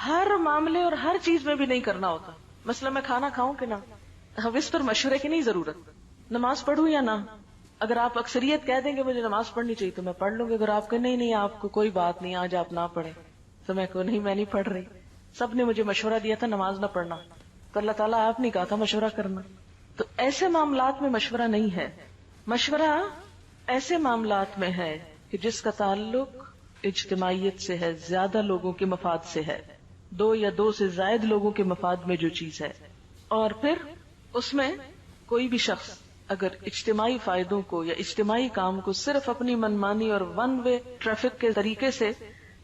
ہر معاملے اور ہر چیز میں بھی نہیں کرنا ہوتا. مثلا میں کھانا کھاؤں کہ نہ، اب اس پر مشورے کی نہیں ضرورت. نماز پڑھوں یا نہ، اگر آپ اکثریت کہہ دیں گے مجھے نماز پڑھنی چاہیے تو میں پڑھ لوں گی. اگر آپ کہ نہیں آپ کو کوئی بات نہیں، آج آپ نہ پڑھیں، تو میں کو نہیں، میں نہیں پڑھ رہی، سب نے مجھے مشورہ دیا تھا نماز نہ پڑھنا، تو اللہ تعالیٰ آپ نے کہا تھا مشورہ کرنا. تو ایسے معاملات میں مشورہ نہیں ہے. مشورہ ایسے معاملات میں ہے کہ جس کا تعلق اجتماعیت سے ہے، زیادہ لوگوں کے مفاد سے ہے، 2 یا 2 سے زائد لوگوں کے مفاد میں جو چیز ہے. اور پھر اس میں کوئی بھی شخص اگر اجتماعی فائدوں کو یا اجتماعی کام کو صرف اپنی منمانی اور ون وے ٹریفک کے طریقے سے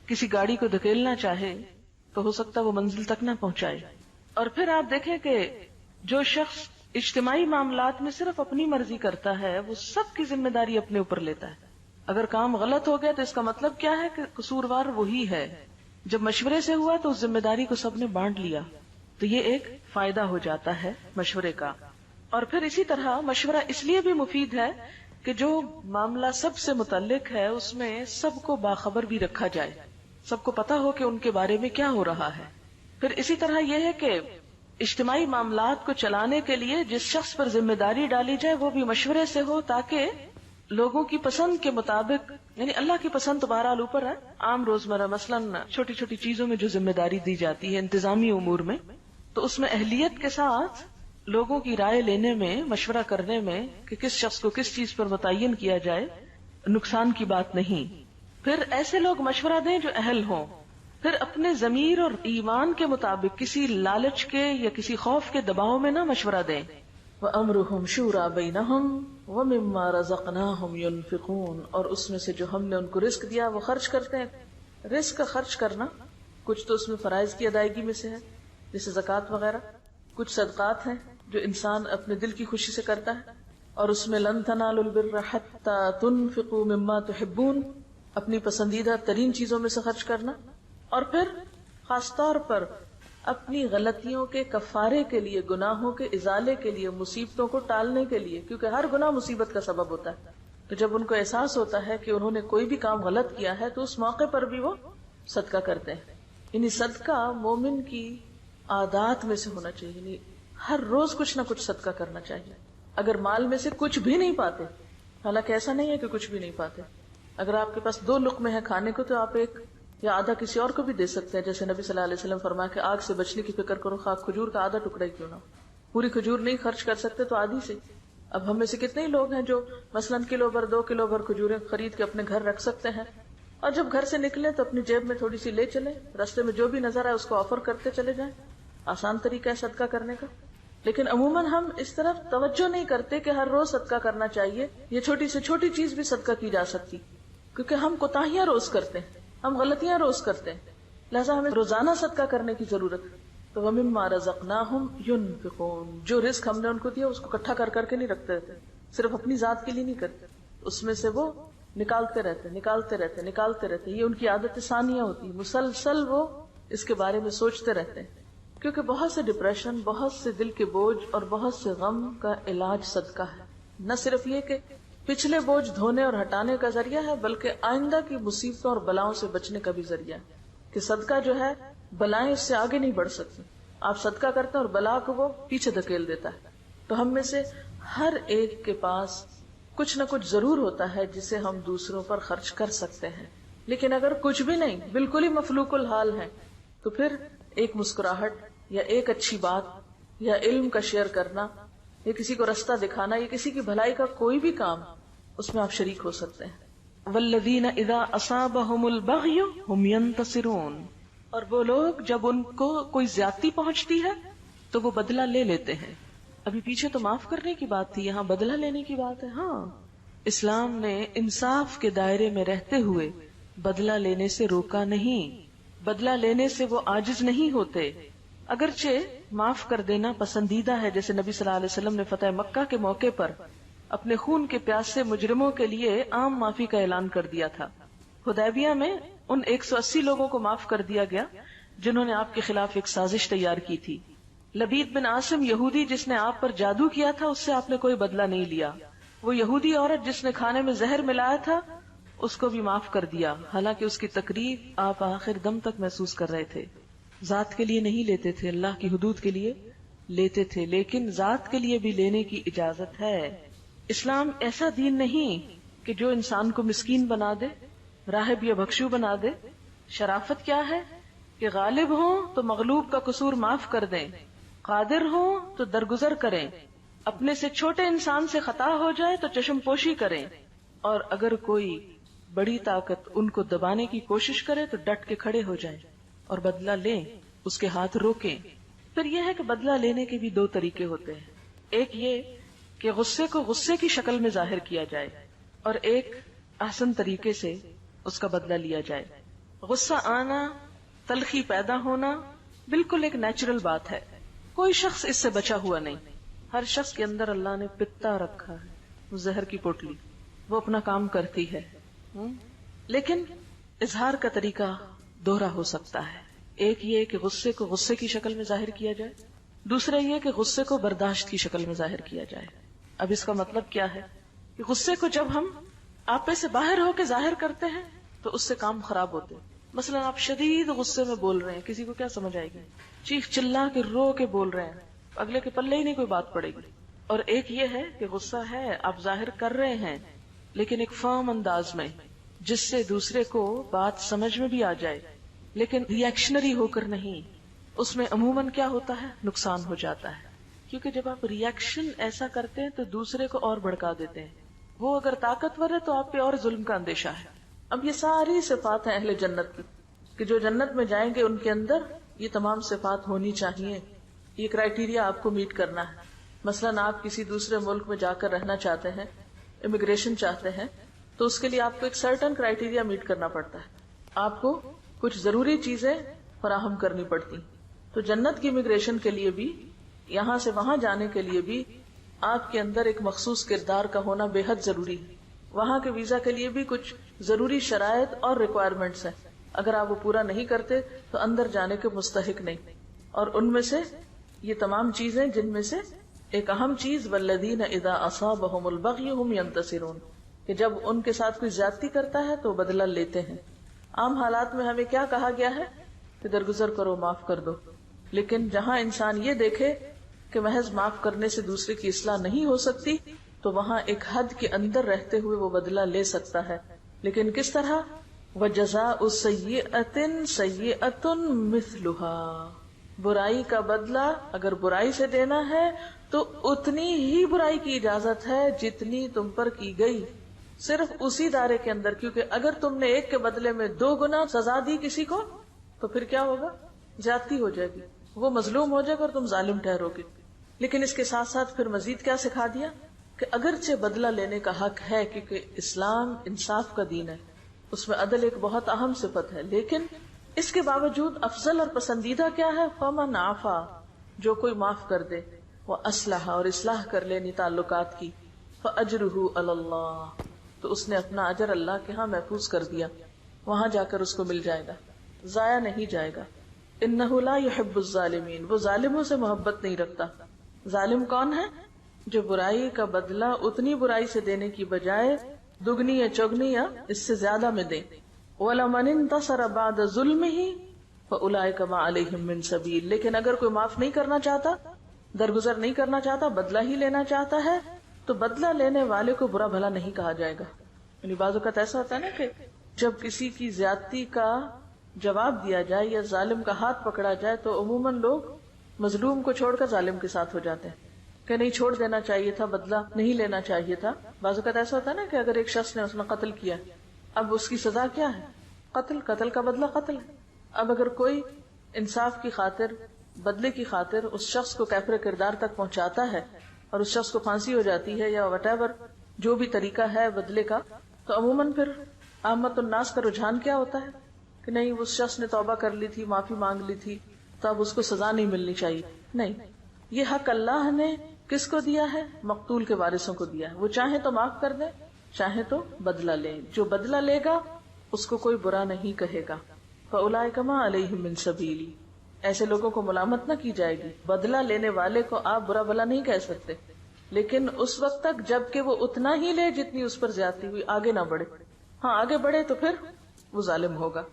کسی گاڑی کو دھکیلنا چاہے تو ہو سکتا ہے وہ منزل تک نہ پہنچائے. اور پھر آپ دیکھیں کہ جو شخص اجتماعی معاملات میں صرف اپنی مرضی کرتا ہے وہ سب کی ذمہ داری اپنے اوپر لیتا ہے. اگر کام غلط ہو گیا تو اس کا مطلب کیا ہے کہ قصوروار وہی ہے. جب مشورے سے ہوا تو اس ذمہ داری کو سب نے بانٹ لیا، تو یہ ایک فائدہ ہو جاتا ہے مشورے کا. اور پھر اسی طرح مشورہ اس لیے بھی مفید ہے کہ جو معاملہ سب سے متعلق ہے اس میں سب کو باخبر بھی رکھا جائے، سب کو پتا ہو کہ ان کے بارے میں کیا ہو رہا ہے. پھر اسی طرح یہ ہے کہ اجتماعی معاملات کو چلانے کے لیے جس شخص پر ذمہ داری ڈالی جائے وہ بھی مشورے سے ہو، تاکہ لوگوں کی پسند کے مطابق، یعنی اللہ کی پسند تو بہرحال اوپر ہے، عام روزمرہ مثلاً چھوٹی چھوٹی چیزوں میں جو ذمہ داری دی جاتی ہے انتظامی امور میں، تو اس میں اہلیت کے ساتھ لوگوں کی رائے لینے میں، مشورہ کرنے میں کہ کس شخص کو کس چیز پر متعین کیا جائے، نقصان کی بات نہیں. پھر ایسے لوگ مشورہ دیں جو اہل ہوں. پھر اپنے ضمیر اور ایمان کے مطابق کسی لالچ کے یا کسی خوف کے دباؤ میں نہ مشورہ دیں. وَأَمْرُهُمْ شُورَى بَيْنَهُمْ وَمِمَّا رَزَقْنَاهُمْ يُنْفِقُونَ، اور اس میں سے جو ہم نے ان کو رزق دیا وہ خرچ کرتے ہیں. رزق کا خرچ کرنا کچھ تو اس میں فرائض کی ادائیگی میں سے ہے جیسے زکوٰۃ وغیرہ، کچھ صدقات ہیں جو انسان اپنے دل کی خوشی سے کرتا ہے، اور اس میں لن تنالوا البر حتى تنفقوا مما تحبون، اپنی پسندیدہ ترین چیزوں میں سے خرچ کرنا. اور پھر خاص طور پر اپنی غلطیوں کے کفارے کے لیے، گناہوں کے ازالے کے لیے، مصیبتوں کو ٹالنے کے لیے، کیونکہ ہر گناہ مصیبت کا سبب ہوتا ہے. تو جب ان کو احساس ہوتا ہے کہ انہوں نے کوئی بھی کام غلط کیا ہے تو اس موقع پر بھی وہ صدقہ کرتے ہیں. یعنی صدقہ مومن کی عادات میں سے ہونا چاہیے، یعنی ہر روز کچھ نہ کچھ صدقہ کرنا چاہیے. اگر مال میں سے کچھ بھی نہیں پاتے، حالانکہ ایسا نہیں ہے کہ کچھ بھی نہیں پاتے، اگر آپ کے پاس 2 لقمے ہیں کھانے کو تو آپ ایک یا آدھا کسی اور کو بھی دے سکتے ہیں. جیسے نبی صلی اللہ علیہ وسلم فرمایا کہ آگ سے بچنے کی فکر کرو، خاک کھجور کا آدھا ٹکڑا ہی کیوں نہ. پوری کھجور نہیں خرچ کر سکتے تو آدھی سے. اب ہم میں سے کتنے ہی لوگ ہیں جو مثلاً کلو بھر 2 کلو بھر کھجوریں خرید کے اپنے گھر رکھ سکتے ہیں، اور جب گھر سے نکلے تو اپنی جیب میں تھوڑی سی لے چلے، راستے میں جو بھی نظر آئے اس کو آفر کرتے چلے جائیں. آسان طریقہ ہے صدقہ کرنے کا. لیکن عموماً ہم اس طرف توجہ نہیں کرتے کہ ہر روز صدقہ کرنا چاہیے. یہ چھوٹی سے چھوٹی چیز بھی صدقہ کی جا سکتی، کیونکہ ہم کوتاہیاں روز کرتے ہیں، ہم غلطیاں روز کرتے ہیں، لہذا ہمیں روزانہ صدقہ کرنے کی ضرورت ہے. تو وَمِمَّا رَزَقْنَاهُمْ يُنْفِقُونَ، جو رزق ہم نے ان کو دیا اس کو اکٹھا کر کے نہیں رکھتے رہتے، صرف اپنی ذات کے لیے نہیں کرتے، اس میں سے وہ نکالتے رہتے. یہ ان کی عادت ثانیہ ہوتی ہے، مسلسل وہ اس کے بارے میں سوچتے رہتے ہیں. کیونکہ بہت سے ڈپریشن، بہت سے دل کے بوجھ اور بہت سے غم کا علاج صدقہ ہے. نہ صرف یہ کہ پچھلے بوجھ دھونے اور ہٹانے کا ذریعہ ہے، بلکہ آئندہ کی مصیبتوں اور بلاؤں سے بچنے کا بھی ذریعہ ہے. کہ صدقہ جو ہے بلائیں اس سے آگے نہیں بڑھ سکتی، آپ صدقہ کرتے ہیں اور بلا کو وہ پیچھے دھکیل دیتا ہے. تو ہم میں سے ہر ایک کے پاس کچھ نہ کچھ ضرور ہوتا ہے جسے ہم دوسروں پر خرچ کر سکتے ہیں. لیکن اگر کچھ بھی نہیں، بالکل ہی مفلوق الحال ہے، تو پھر ایک مسکراہٹ یا ایک اچھی بات یا علم کا شیئر کرنا یا کسی کو رستہ دکھانا یا کسی کی بھلائی کا کوئی بھی کام، اس میں آپ شریک ہو سکتے ہیں. والذین اذا اصابہم البغی ہم ینتصرون، اور وہ لوگ جب ان کو کوئی زیادتی پہنچتی ہے تو وہ بدلہ لے لیتے ہیں. ابھی پیچھے تو معاف کرنے کی بات تھی، یہاں بدلہ لینے کی بات ہے. ہاں، اسلام نے انصاف کے دائرے میں رہتے ہوئے بدلہ لینے سے روکا نہیں. بدلہ لینے سے وہ عاجز نہیں ہوتے. اگرچہ معاف کر دینا پسندیدہ ہے، جیسے نبی صلی اللہ علیہ وسلم نے فتح مکہ کے موقع پر اپنے خون کے پیاسے مجرموں کے لیے عام معافی کا اعلان کر دیا تھا. حدیبیہ میں ان 180 لوگوں کو معاف کر دیا گیا جنہوں نے آپ کے خلاف ایک سازش تیار کی تھی. لبید بن عاصم یہودی جس نے آپ پر جادو کیا تھا، اس سے آپ نے کوئی بدلہ نہیں لیا. وہ یہودی عورت جس نے کھانے میں زہر ملایا تھا، اس کو بھی معاف کر دیا، حالانکہ اس کی تکلیف آپ آخر دم تک محسوس کر رہے تھے. ذات کے لیے نہیں لیتے تھے، اللہ کی حدود کے لیے لیتے تھے، لیکن ذات کے لیے بھی لینے کی اجازت ہے. اسلام ایسا دین نہیں کہ جو انسان کو مسکین بنا دے، راہب یا بھکشو بنا دے. شرافت کیا ہے کہ غالب ہوں تو مغلوب کا قصور معاف کر دیں، قادر ہوں تو درگزر کریں، اپنے سے چھوٹے انسان سے خطا ہو جائے تو چشم پوشی کریں، اور اگر کوئی بڑی طاقت ان کو دبانے کی کوشش کرے تو ڈٹ کے کھڑے ہو جائیں اور بدلہ لیں، اس کے ہاتھ روکیں. پھر یہ ہے کہ بدلہ لینے کے بھی 2 طریقے ہوتے ہیں. ایک یہ کہ غصے کو غصے کی شکل میں ظاہر کیا جائے، اور ایک احسن طریقے سے اس کا بدلہ لیا جائے. غصہ آنا، تلخی پیدا ہونا بالکل ایک نیچرل بات ہے، کوئی شخص اس سے بچا ہوا نہیں. ہر شخص کے اندر اللہ نے پتا رکھا ہے، وہ زہر کی پوٹلی، وہ اپنا کام کرتی ہے. لیکن اظہار کا طریقہ دوہرا ہو سکتا ہے. ایک یہ کہ غصے کو غصے کی شکل میں ظاہر کیا جائے، دوسرا یہ کہ غصے کو برداشت کی شکل میں ظاہر کیا جائے. اب اس کا مطلب کیا ہے کہ غصے کو جب ہم آپے سے باہر ہو کے ظاہر کرتے ہیں تو اس سے کام خراب ہوتے ہیں. مثلا آپ شدید غصے میں بول رہے ہیں, کسی کو کیا سمجھ آئے گی؟ چیخ چلا کے رو کے بول رہے ہیں, اگلے کے پلے ہی نہیں کوئی بات پڑے گی. اور ایک یہ ہے کہ غصہ ہے, آپ ظاہر کر رہے ہیں لیکن ایک فرم انداز میں, جس سے دوسرے کو بات سمجھ میں بھی آ جائے, لیکن ری ایکشنری ہو کر نہیں. اس میں عموماً کیا ہوتا ہے, نقصان ہو جاتا ہے. کیونکہ جب آپ ری ایکشن ایسا کرتے ہیں تو دوسرے کو اور بھڑکا دیتے ہیں. وہ اگر طاقتور ہے تو آپ پہ اور ظلم کا اندیشہ ہے. اب یہ ساری صفات ہیں اہل جنت کی, کہ جو جنت میں جائیں گے ان کے اندر یہ تمام صفات ہونی چاہیے. یہ کرائیٹیریا آپ کو میٹ کرنا ہے. مثلا آپ کسی دوسرے ملک میں جا کر رہنا چاہتے ہیں, امیگریشن چاہتے ہیں, تو اس کے لیے آپ کو ایک سرٹن کرائیٹیریا میٹ کرنا پڑتا ہے. آپ کو کچھ ضروری چیزیں فراہم کرنی پڑتی. تو جنت کی امیگریشن کے لیے بھی, یہاں سے وہاں جانے کے لیے بھی آپ کے اندر ایک مخصوص کردار کا ہونا بے حد ضروری ہے. وہاں کے ویزا کے لیے بھی کچھ ضروری شرائط اور ریکوائرمنٹس ہیں. اگر آپ وہ پورا نہیں کرتے تو اندر جانے کے مستحق نہیں. اور ان میں سے یہ تمام چیزیں, جن میں سے ایک اہم چیز والذین اذا اصابہم البغی هم ینتصرون, کہ جب ان کے ساتھ کوئی زیادتی کرتا ہے تو بدلہ لیتے ہیں. عام حالات میں ہمیں کیا کہا گیا ہے کہ درگزر کرو, معاف کر دو. لیکن جہاں انسان یہ دیکھے کہ محض معاف کرنے سے دوسرے کی اصلاح نہیں ہو سکتی, تو وہاں ایک حد کے اندر رہتے ہوئے وہ بدلہ لے سکتا ہے. لیکن کس طرح؟ وَجَزَاءُ سَيِّئَةٍ سَيِّئَةٌ مِثْلُهَا, برائی کا بدلہ اگر برائی سے دینا ہے تو اتنی ہی برائی کی اجازت ہے جتنی تم پر کی گئی, صرف اسی دائرے کے اندر. کیونکہ اگر تم نے ایک کے بدلے میں 2 گنا سزا دی کسی کو تو پھر کیا ہوگا؟ زیادتی ہو جائے گی, وہ مظلوم ہو جائے گا اور تم ظالم ٹھہرو گے. لیکن اس کے ساتھ ساتھ پھر مزید کیا سکھا دیا کہ اگرچہ بدلہ لینے کا حق ہے, کیونکہ اسلام انصاف کا دین ہے, اس میں عدل ایک بہت اہم صفت ہے, لیکن اس کے باوجود افضل اور پسندیدہ کیا ہے؟ فمن عفا, جو کوئی معاف کر دے, وہ اصلح, اور اصلاح کر لے تعلقات کی, فاجرہ علی اللہ, تو اس نے اپنا اجر اللہ کے ہاں محفوظ کر دیا, وہاں جا کر اس کو مل جائے گا, ضائع نہیں جائے گا. انہ لا یحب الظالمین, وہ ظالموں سے محبت نہیں رکھتا. ظالم کون ہے؟ جو برائی کا بدلہ اتنی برائی سے دینے کی بجائے دگنی یا چگنی یا اس سے زیادہ میں دے. وَلَمَنِ انْتَصَرَ بَعْدَ ظُلْمِهِ فَأُولَئِكَ مَا عَلَيْهِمْ مِنْ سَبِيلٍ, لیکن اگر کوئی معاف نہیں کرنا چاہتا, درگزر نہیں کرنا چاہتا, بدلہ ہی لینا چاہتا ہے, تو بدلہ لینے والے کو برا بھلا نہیں کہا جائے گا. یعنی بعض اوقات ایسا ہوتا ہے نا کہ جب کسی کی زیادتی کا جواب دیا جائے یا ظالم کا ہاتھ پکڑا جائے تو عموماً لوگ مظلوم کو چھوڑ کر ظالم کے ساتھ ہو جاتے ہیں کہ نہیں, چھوڑ دینا چاہیے تھا, بدلہ نہیں لینا چاہیے تھا. بعض اوقات ایسا ہوتا ہے نا کہ اگر ایک شخص نے اس نے قتل کیا, اب اس کی سزا کیا ہے؟ قتل. قتل کا بدلہ قتل ہے. اب اگر کوئی انصاف کی خاطر, بدلے کی خاطر اس شخص کو کیفر کردار تک پہنچاتا ہے اور اس شخص کو پھانسی ہو جاتی ہے یا وٹ ایور جو بھی طریقہ ہے بدلے کا, تو عموماً پھر عامت الناس کا رجحان کیا ہوتا ہے کہ نہیں, اس شخص نے توبہ کر لی تھی, معافی مانگ لی تھی, تو اب اس کو سزا نہیں ملنی چاہیے. نہیں, یہ حق اللہ نے کس کو دیا ہے؟ مقتول کے وارثوں کو دیا ہے. وہ چاہے تو معاف کر دیں, چاہے تو بدلہ لیں. جو بدلہ لے گا اس کو کوئی برا نہیں کہے گا. فَأُولَئِكَ مَا عَلَيْهِمْ مِنْ سَبِيلٍ, ایسے لوگوں کو ملامت نہ کی جائے گی. بدلہ لینے والے کو آپ برا بھلا نہیں کہہ سکتے, لیکن اس وقت تک جب کہ وہ اتنا ہی لے جتنی اس پر زیادتی ہوئی, آگے نہ بڑھے. ہاں آگے بڑھے تو پھر وہ ظالم ہوگا.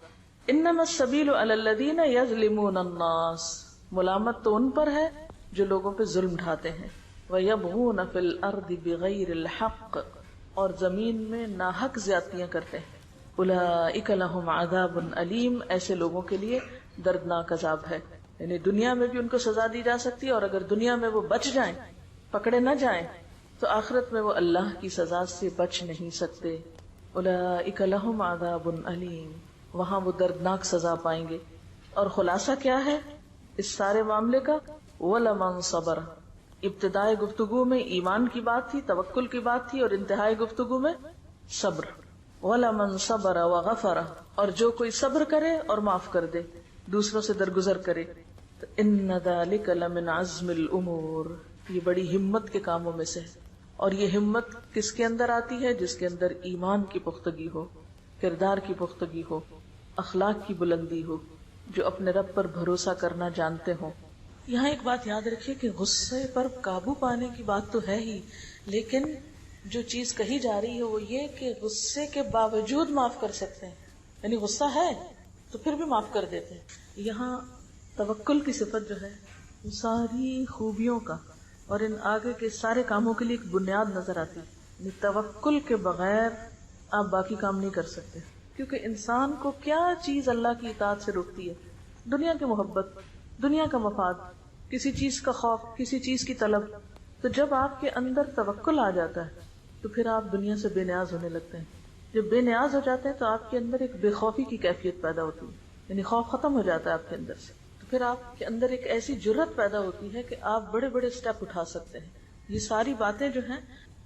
انما السبیل علی الذین یظلمون الناس, ملامت تو ان پر ہے جو لوگوں پہ ظلم ڈھاتے ہیں. ویبغون فی الارض بغیر الحق, اور زمین میں ناحق زیادتیاں کرتے ہیں. اولئک لہم عذاب علیم, ایسے لوگوں کے لیے دردناک عذاب ہے. یعنی دنیا میں بھی ان کو سزا دی جا سکتی ہے, اور اگر دنیا میں وہ بچ جائیں, پکڑے نہ جائیں, تو آخرت میں وہ اللہ کی سزا سے بچ نہیں سکتے. اولئک لہم عذاب علیم, وہاں وہ دردناک سزا پائیں گے. اور خلاصہ کیا ہے اس سارے معاملے کا؟ وَلَمَنْ صَبَرَ, ابتدائے گفتگو میں ایمان کی بات تھی, توکل کی بات تھی, اور انتہائی گفتگو میں صبر. وَلَمَنْ صَبَرَ وَغَفَرَ, اور جو کوئی صبر کرے اور معاف کر دے, دوسروں سے درگزر کرے, تو إِنَّ ذَلِكَ لَمِنْ عَزْمِ الْأُمُورِ, یہ بڑی ہمت کے کاموں میں سے ہے. اور یہ ہمت کس کے اندر آتی ہے؟ جس کے اندر ایمان کی پختگی ہو, کردار کی پختگی ہو, اخلاق کی بلندی ہو, جو اپنے رب پر بھروسہ کرنا جانتے ہوں. یہاں ایک بات یاد رکھیے کہ غصے پر قابو پانے کی بات تو ہے ہی، لیکن جو چیز کہی جا رہی ہے وہ یہ کہ غصے کے باوجود معاف کر سکتے ہیں، یعنی غصہ ہے تو پھر بھی معاف کر دیتے ہیں۔ یہاں توکل کی صفت جو ہے وہ ساری خوبیوں کا اور ان آگے کے سارے کاموں کے لیے ایک بنیاد نظر آتی ہے۔ یعنی توکل کے بغیر آپ باقی کام نہیں کر سکتے، کیونکہ انسان کو کیا چیز اللہ کی اطاعت سے روکتی ہے؟ دنیا کی محبت، دنیا کا مفاد، کسی چیز کا خوف، کسی چیز کی طلب۔ تو جب آپ کے اندر توکل آ جاتا ہے تو پھر آپ دنیا سے بے نیاز ہونے لگتے ہیں۔ جب بے نیاز ہو جاتے ہیں تو آپ کے اندر ایک بے خوفی کی کیفیت پیدا ہوتی ہے، یعنی خوف ختم ہو جاتا ہے آپ کے اندر سے۔ تو پھر آپ کے اندر ایک ایسی جرأت پیدا ہوتی ہے کہ آپ بڑے بڑے سٹیپ اٹھا سکتے ہیں۔ یہ ساری باتیں جو ہیں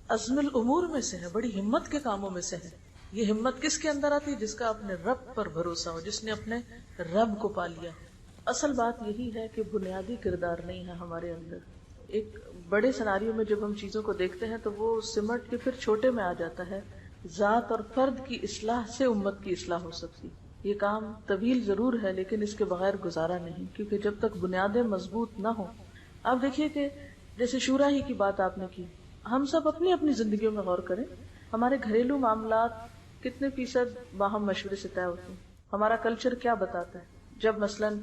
عزم الامور میں سے ہے، بڑی ہمت کے کاموں میں سے ہے۔ یہ ہمت کس کے اندر آتی ہے؟ جس کا اپنے رب پر بھروسہ ہو، جس نے اپنے رب کو پا لیا ہو۔ اصل بات یہی ہے کہ بنیادی کردار نہیں ہے ہمارے اندر۔ ایک بڑے سناریوں میں جب ہم چیزوں کو دیکھتے ہیں تو وہ سمٹ کے پھر چھوٹے میں آ جاتا ہے۔ ذات اور فرد کی اصلاح سے امت کی اصلاح ہو سکتی۔ یہ کام طویل ضرور ہے لیکن اس کے بغیر گزارا نہیں، کیونکہ جب تک بنیادیں مضبوط نہ ہوں۔ آپ دیکھیے کہ جیسے شورا ہی کی بات آپ نے کی، ہم سب اپنی اپنی زندگیوں میں غور کریں، ہمارے گھریلو معاملات کتنے فیصد باہم مشورے سے طے ہوتے ہیں؟ ہمارا کلچر کیا بتاتا ہے؟ جب مثلاً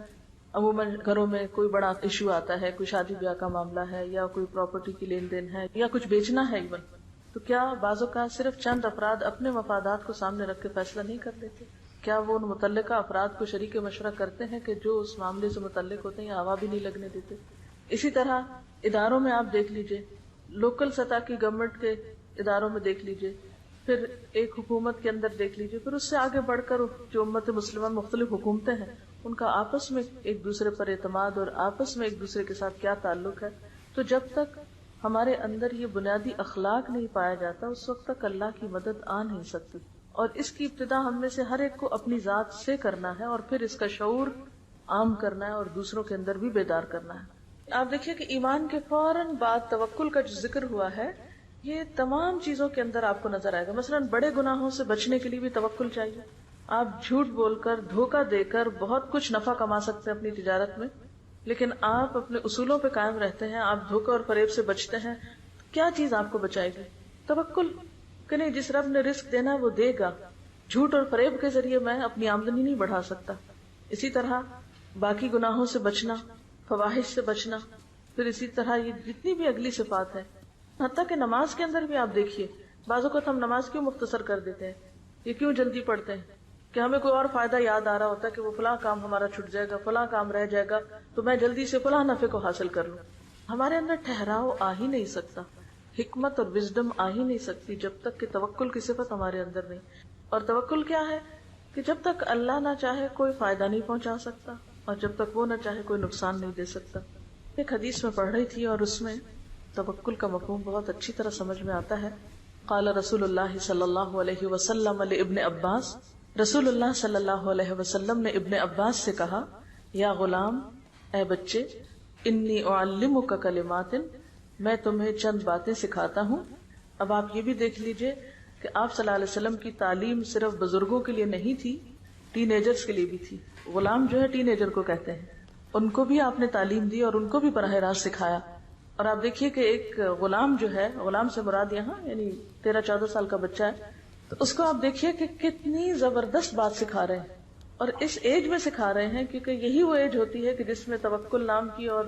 عموماً گھروں میں کوئی بڑا ایشو آتا ہے، کوئی شادی بیاہ کا معاملہ ہے یا کوئی پراپرٹی کی لین دین ہے یا کچھ بیچنا ہے ایون، تو کیا بعض اوقات صرف چند افراد اپنے مفادات کو سامنے رکھ کے فیصلہ نہیں کر لیتے؟ کیا وہ ان متعلقہ افراد کو شریک مشورہ کرتے ہیں کہ جو اس معاملے سے متعلق ہوتے ہیں یا ہوا بھی نہیں لگنے دیتے؟ اسی طرح اداروں میں آپ دیکھ لیجئے، لوکل سطح کی گورنمنٹ کے اداروں میں دیکھ لیجئے، پھر ایک حکومت کے اندر دیکھ لیجئے، پھر اس سے آگے بڑھ کر جو امت مسلمہ مختلف حکومتیں ہیں ان کا آپس میں ایک دوسرے پر اعتماد اور آپس میں ایک دوسرے کے ساتھ کیا تعلق ہے۔ تو جب تک ہمارے اندر یہ بنیادی اخلاق نہیں پایا جاتا اس وقت تک اللہ کی مدد آ نہیں سکتی، اور اس کی ابتدا ہم میں سے ہر ایک کو اپنی ذات سے کرنا ہے اور پھر اس کا شعور عام کرنا ہے اور دوسروں کے اندر بھی بیدار کرنا ہے۔ آپ دیکھیے کہ ایمان کے فوراً بعد توکل کا جو ذکر ہوا ہے یہ تمام چیزوں کے اندر آپ کو نظر آئے گا۔ مثلاً بڑے گناہوں سے بچنے کے لیے بھی توکل چاہیے۔ آپ جھوٹ بول کر، دھوکہ دے کر بہت کچھ نفع کما سکتے ہیں اپنی تجارت میں، لیکن آپ اپنے اصولوں پہ قائم رہتے ہیں، آپ دھوکہ اور فریب سے بچتے ہیں، کیا چیز آپ کو بچائے گی؟ توکل کہ نہیں، جس رب نے رزق دینا وہ دے گا۔ جھوٹ اور فریب کے ذریعے میں اپنی آمدنی نہیں بڑھا سکتا۔ اسی طرح باقی گناہوں سے بچنا، فواحش سے بچنا، پھر اسی طرح یہ جتنی بھی اگلی صفات ہے، حتیٰ کہ نماز کے اندر بھی آپ دیکھیے، بعض اوقات ہم نماز کیوں مختصر کر دیتے ہیں، یہ کیوں جلدی پڑھتے ہیں کہ ہمیں کوئی اور فائدہ یاد آ رہا ہوتا ہے کہ وہ فلاں کام ہمارا چھٹ جائے گا، فلاں کام رہ جائے گا تو میں جلدی سے فلاں نفع کو حاصل کر لوں۔ ہمارے اندر ٹھہراؤ آ ہی نہیں سکتا، حکمت اور وزڈم آ ہی نہیں سکتی جب تک کہ توکل کی صفت ہمارے اندر نہیں۔ اور توکل کیا ہے کہ جب تک اللہ نہ چاہے کوئی فائدہ نہیں پہنچا سکتا، اور جب تک وہ نہ چاہے کوئی نقصان نہیں دے سکتا۔ ایک حدیث میں پڑھ رہی تھی اور اس میں توکل کا مفہوم بہت اچھی طرح سمجھ میں آتا ہے۔ قال رسول اللہ صلی اللہ علیہ وسلم لابن عباس، رسول اللہ صلی اللہ علیہ وسلم نے ابن عباس سے کہا، یا غلام، اے بچے، انی اعلمک کلمات، میں تمہیں چند باتیں سکھاتا ہوں۔ اب آپ یہ بھی دیکھ لیجئے کہ آپ صلی اللہ علیہ وسلم کی تعلیم صرف بزرگوں کے لیے نہیں تھی، ٹین ایجرز کے لیے بھی تھی۔ غلام جو ہے ٹین ایجر کو کہتے ہیں، ان کو بھی آپ نے تعلیم دی اور ان کو بھی براہ راست سکھایا۔ اور آپ دیکھیے کہ ایک غلام جو ہے، غلام سے مراد یہاں یعنی 13-14 سال کا بچہ ہے، تو اس کو آپ دیکھیے کہ کتنی زبردست بات سکھا رہے ہیں، اور اس ایج میں سکھا رہے ہیں کیونکہ یہی وہ ایج ہوتی ہے کہ جس میں توکل نام کی اور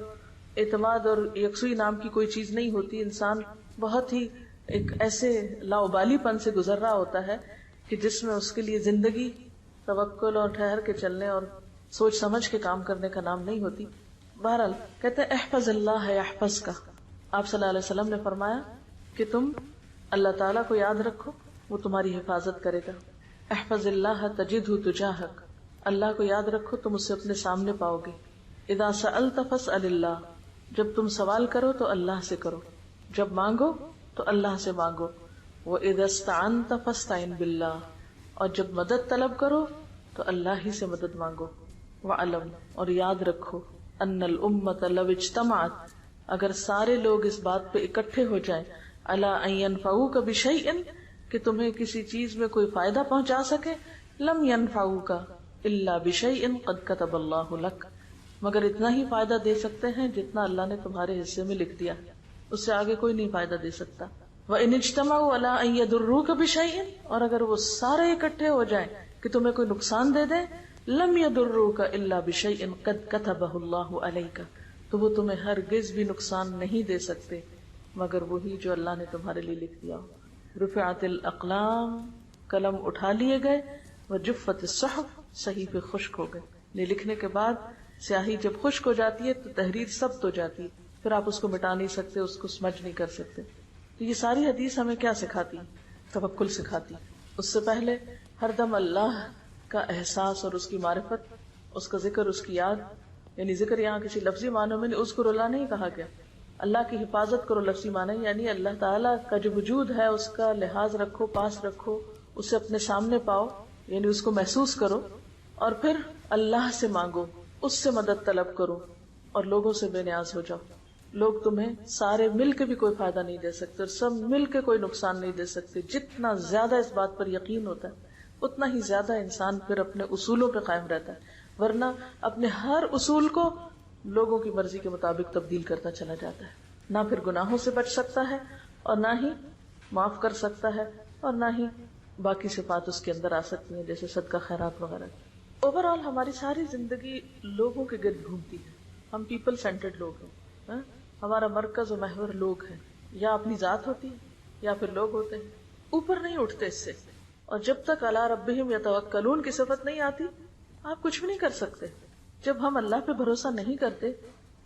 اعتماد اور یکسوئی نام کی کوئی چیز نہیں ہوتی۔ انسان بہت ہی ایک ایسے لاؤبالی پن سے گزر رہا ہوتا ہے کہ جس میں اس کے لیے زندگی توکل اور ٹھہر کے چلنے اور سوچ سمجھ کے کام کرنے کا نام نہیں ہوتی۔ بہرحال کہتے ہیں احفظ اللہ یحفظ کا، آپ صلی اللہ علیہ وسلم نے فرمایا کہ تم اللہ تعالیٰ کو یاد رکھو، وہ تمہاری حفاظت کرے گا۔ احفظ اللہ تجدہ تجاہک، اللہ کو یاد رکھو تم اسے اپنے سامنے پاؤ گے۔ اذا سألت فاسأل اللہ، جب تم سوال کرو تو اللہ سے کرو، جب مانگو تو اللہ سے مانگو۔ وَإِذَا اسْتَعَنْتَ فَاسْتَعِنْ بِاللَّهِ، اور جب مدد طلب کرو تو اللہ ہی سے مدد مانگو۔ وَعَلَمْ، اور یاد رکھو، أَنَّ الْأُمَّةَ لَوْ اجْتَمَعَتْ، اگر سارے لوگ اس بات پہ اکٹھے ہو جائیں، عَلَىٰ أَن يَنْفَعُوكَ بِشَيْءٍ، کہ تمہیں کسی چیز میں کوئی فائدہ پہنچا سکے، لَمْ يَنْفَعُوكَ إِلَّا بِشَيْءٍ قَدْ كَتَبَ اللَّهُ لَكَ، مگر اتنا ہی فائدہ دے سکتے ہیں جتنا اللہ نے تمہارے حصے میں لکھ دیا، اس سے آگے کوئی نہیں فائدہ دے سکتا۔ وَإِنِ اجْتَمَعُوا عَلَىٰ أَن يَضُرُّوكَ بِشَيْءٍ، اور اگر وہ سارے اکٹھے ہو جائیں کہ تمہیں کوئی نقصان دے دیں، لَمْ يَضُرُّوكَ إِلَّا بِشَيْءٍ قَدْ كَتَبَهُ اللَّهُ عَلَيْكَ، تو وہ تمہیں ہرگز بھی نقصان نہیں دے سکتے مگر وہی جو اللہ نے تمہارے لیے لکھ دیا ہو۔ رفعت الاقلام، قلم اٹھا لیے گئے، وجفت الصحف، صحیفے خشک ہو گئے۔ یہ لکھنے کے بعد سیاہی جب خشک ہو جاتی ہے تو تحریر سخت ہو جاتی ہے، پھر آپ اس کو مٹا نہیں سکتے، اس کو سمجھ نہیں کر سکتے۔ تو یہ ساری حدیث ہمیں کیا سکھاتی؟ توکل سکھاتی۔ اس سے پہلے ہر دم اللہ کا احساس اور اس کی معرفت، اس کا ذکر، اس کی یاد، یعنی ذکر یہاں کسی لفظی معنوں میں نہیں، اذکر اللہ نہیں کہا گیا، اللہ کی حفاظت کرو لفظی معنی، یعنی اللہ تعالیٰ کا جو وجود ہے اس کا لحاظ رکھو، پاس رکھو، اسے اپنے سامنے پاؤ، یعنی اس کو محسوس کرو، اور پھر اللہ سے مانگو، اس سے مدد طلب کرو، اور لوگوں سے بے نیاز ہو جاؤ۔ لوگ تمہیں سارے مل کے بھی کوئی فائدہ نہیں دے سکتے، اور سب مل کے کوئی نقصان نہیں دے سکتے۔ جتنا زیادہ اس بات پر یقین ہوتا ہے اتنا ہی زیادہ انسان پھر اپنے اصولوں پہ قائم رہتا ہے، ورنہ اپنے ہر اصول کو لوگوں کی مرضی کے مطابق تبدیل کرتا چلا جاتا ہے، نہ پھر گناہوں سے بچ سکتا ہے، اور نہ ہی معاف کر سکتا ہے، اور نہ ہی باقی صفات اس کے اندر آ سکتی ہیں جیسے صدقہ خیرات وغیرہ۔ اوور آل ہماری ساری زندگی لوگوں کے گرد گھومتی ہے، ہم پیپل سینٹرڈ لوگ ہیں، ہمارا مرکز و محور لوگ ہیں، یا اپنی ذات ہوتی ہے یا پھر لوگ ہوتے ہیں، اوپر نہیں اٹھتے اس سے۔ اور جب تک علی ربہم یتوکلون کی صفت نہیں آتی آپ کچھ بھی نہیں کر سکتے۔ جب ہم اللہ پہ بھروسہ نہیں کرتے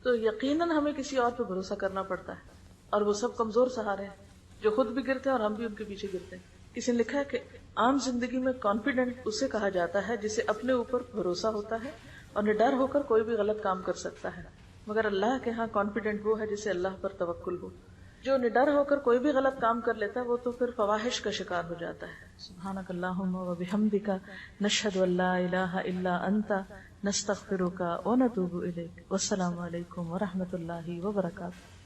تو یقیناً ہمیں کسی اور پہ بھروسہ کرنا پڑتا ہے، اور وہ سب کمزور سہارے ہیں جو خود بھی گرتے ہیں اور ہم بھی ان کے پیچھے گرتے ہیں۔ کسی نے لکھا ہے کہ عام زندگی میں کانفیڈنٹ اسے کہا جاتا ہے جسے اپنے اوپر بھروسہ ہوتا ہے اور نڈر ہو کر کوئی بھی غلط کام کر سکتا ہے، مگر اللہ کے ہاں کانفیڈنٹ وہ ہے جسے اللہ پر توکل ہو۔ جو نڈر ہو کر کوئی بھی غلط کام کر لیتا ہے وہ تو پھر فواحش کا شکار ہو جاتا ہے۔ سبحانک اللہم و بحمدک، نشہد ان لا الہ الا انت، نستغفرک و نتوب الیک۔ والسلام علیکم و رحمۃ اللہ وبرکاتہ۔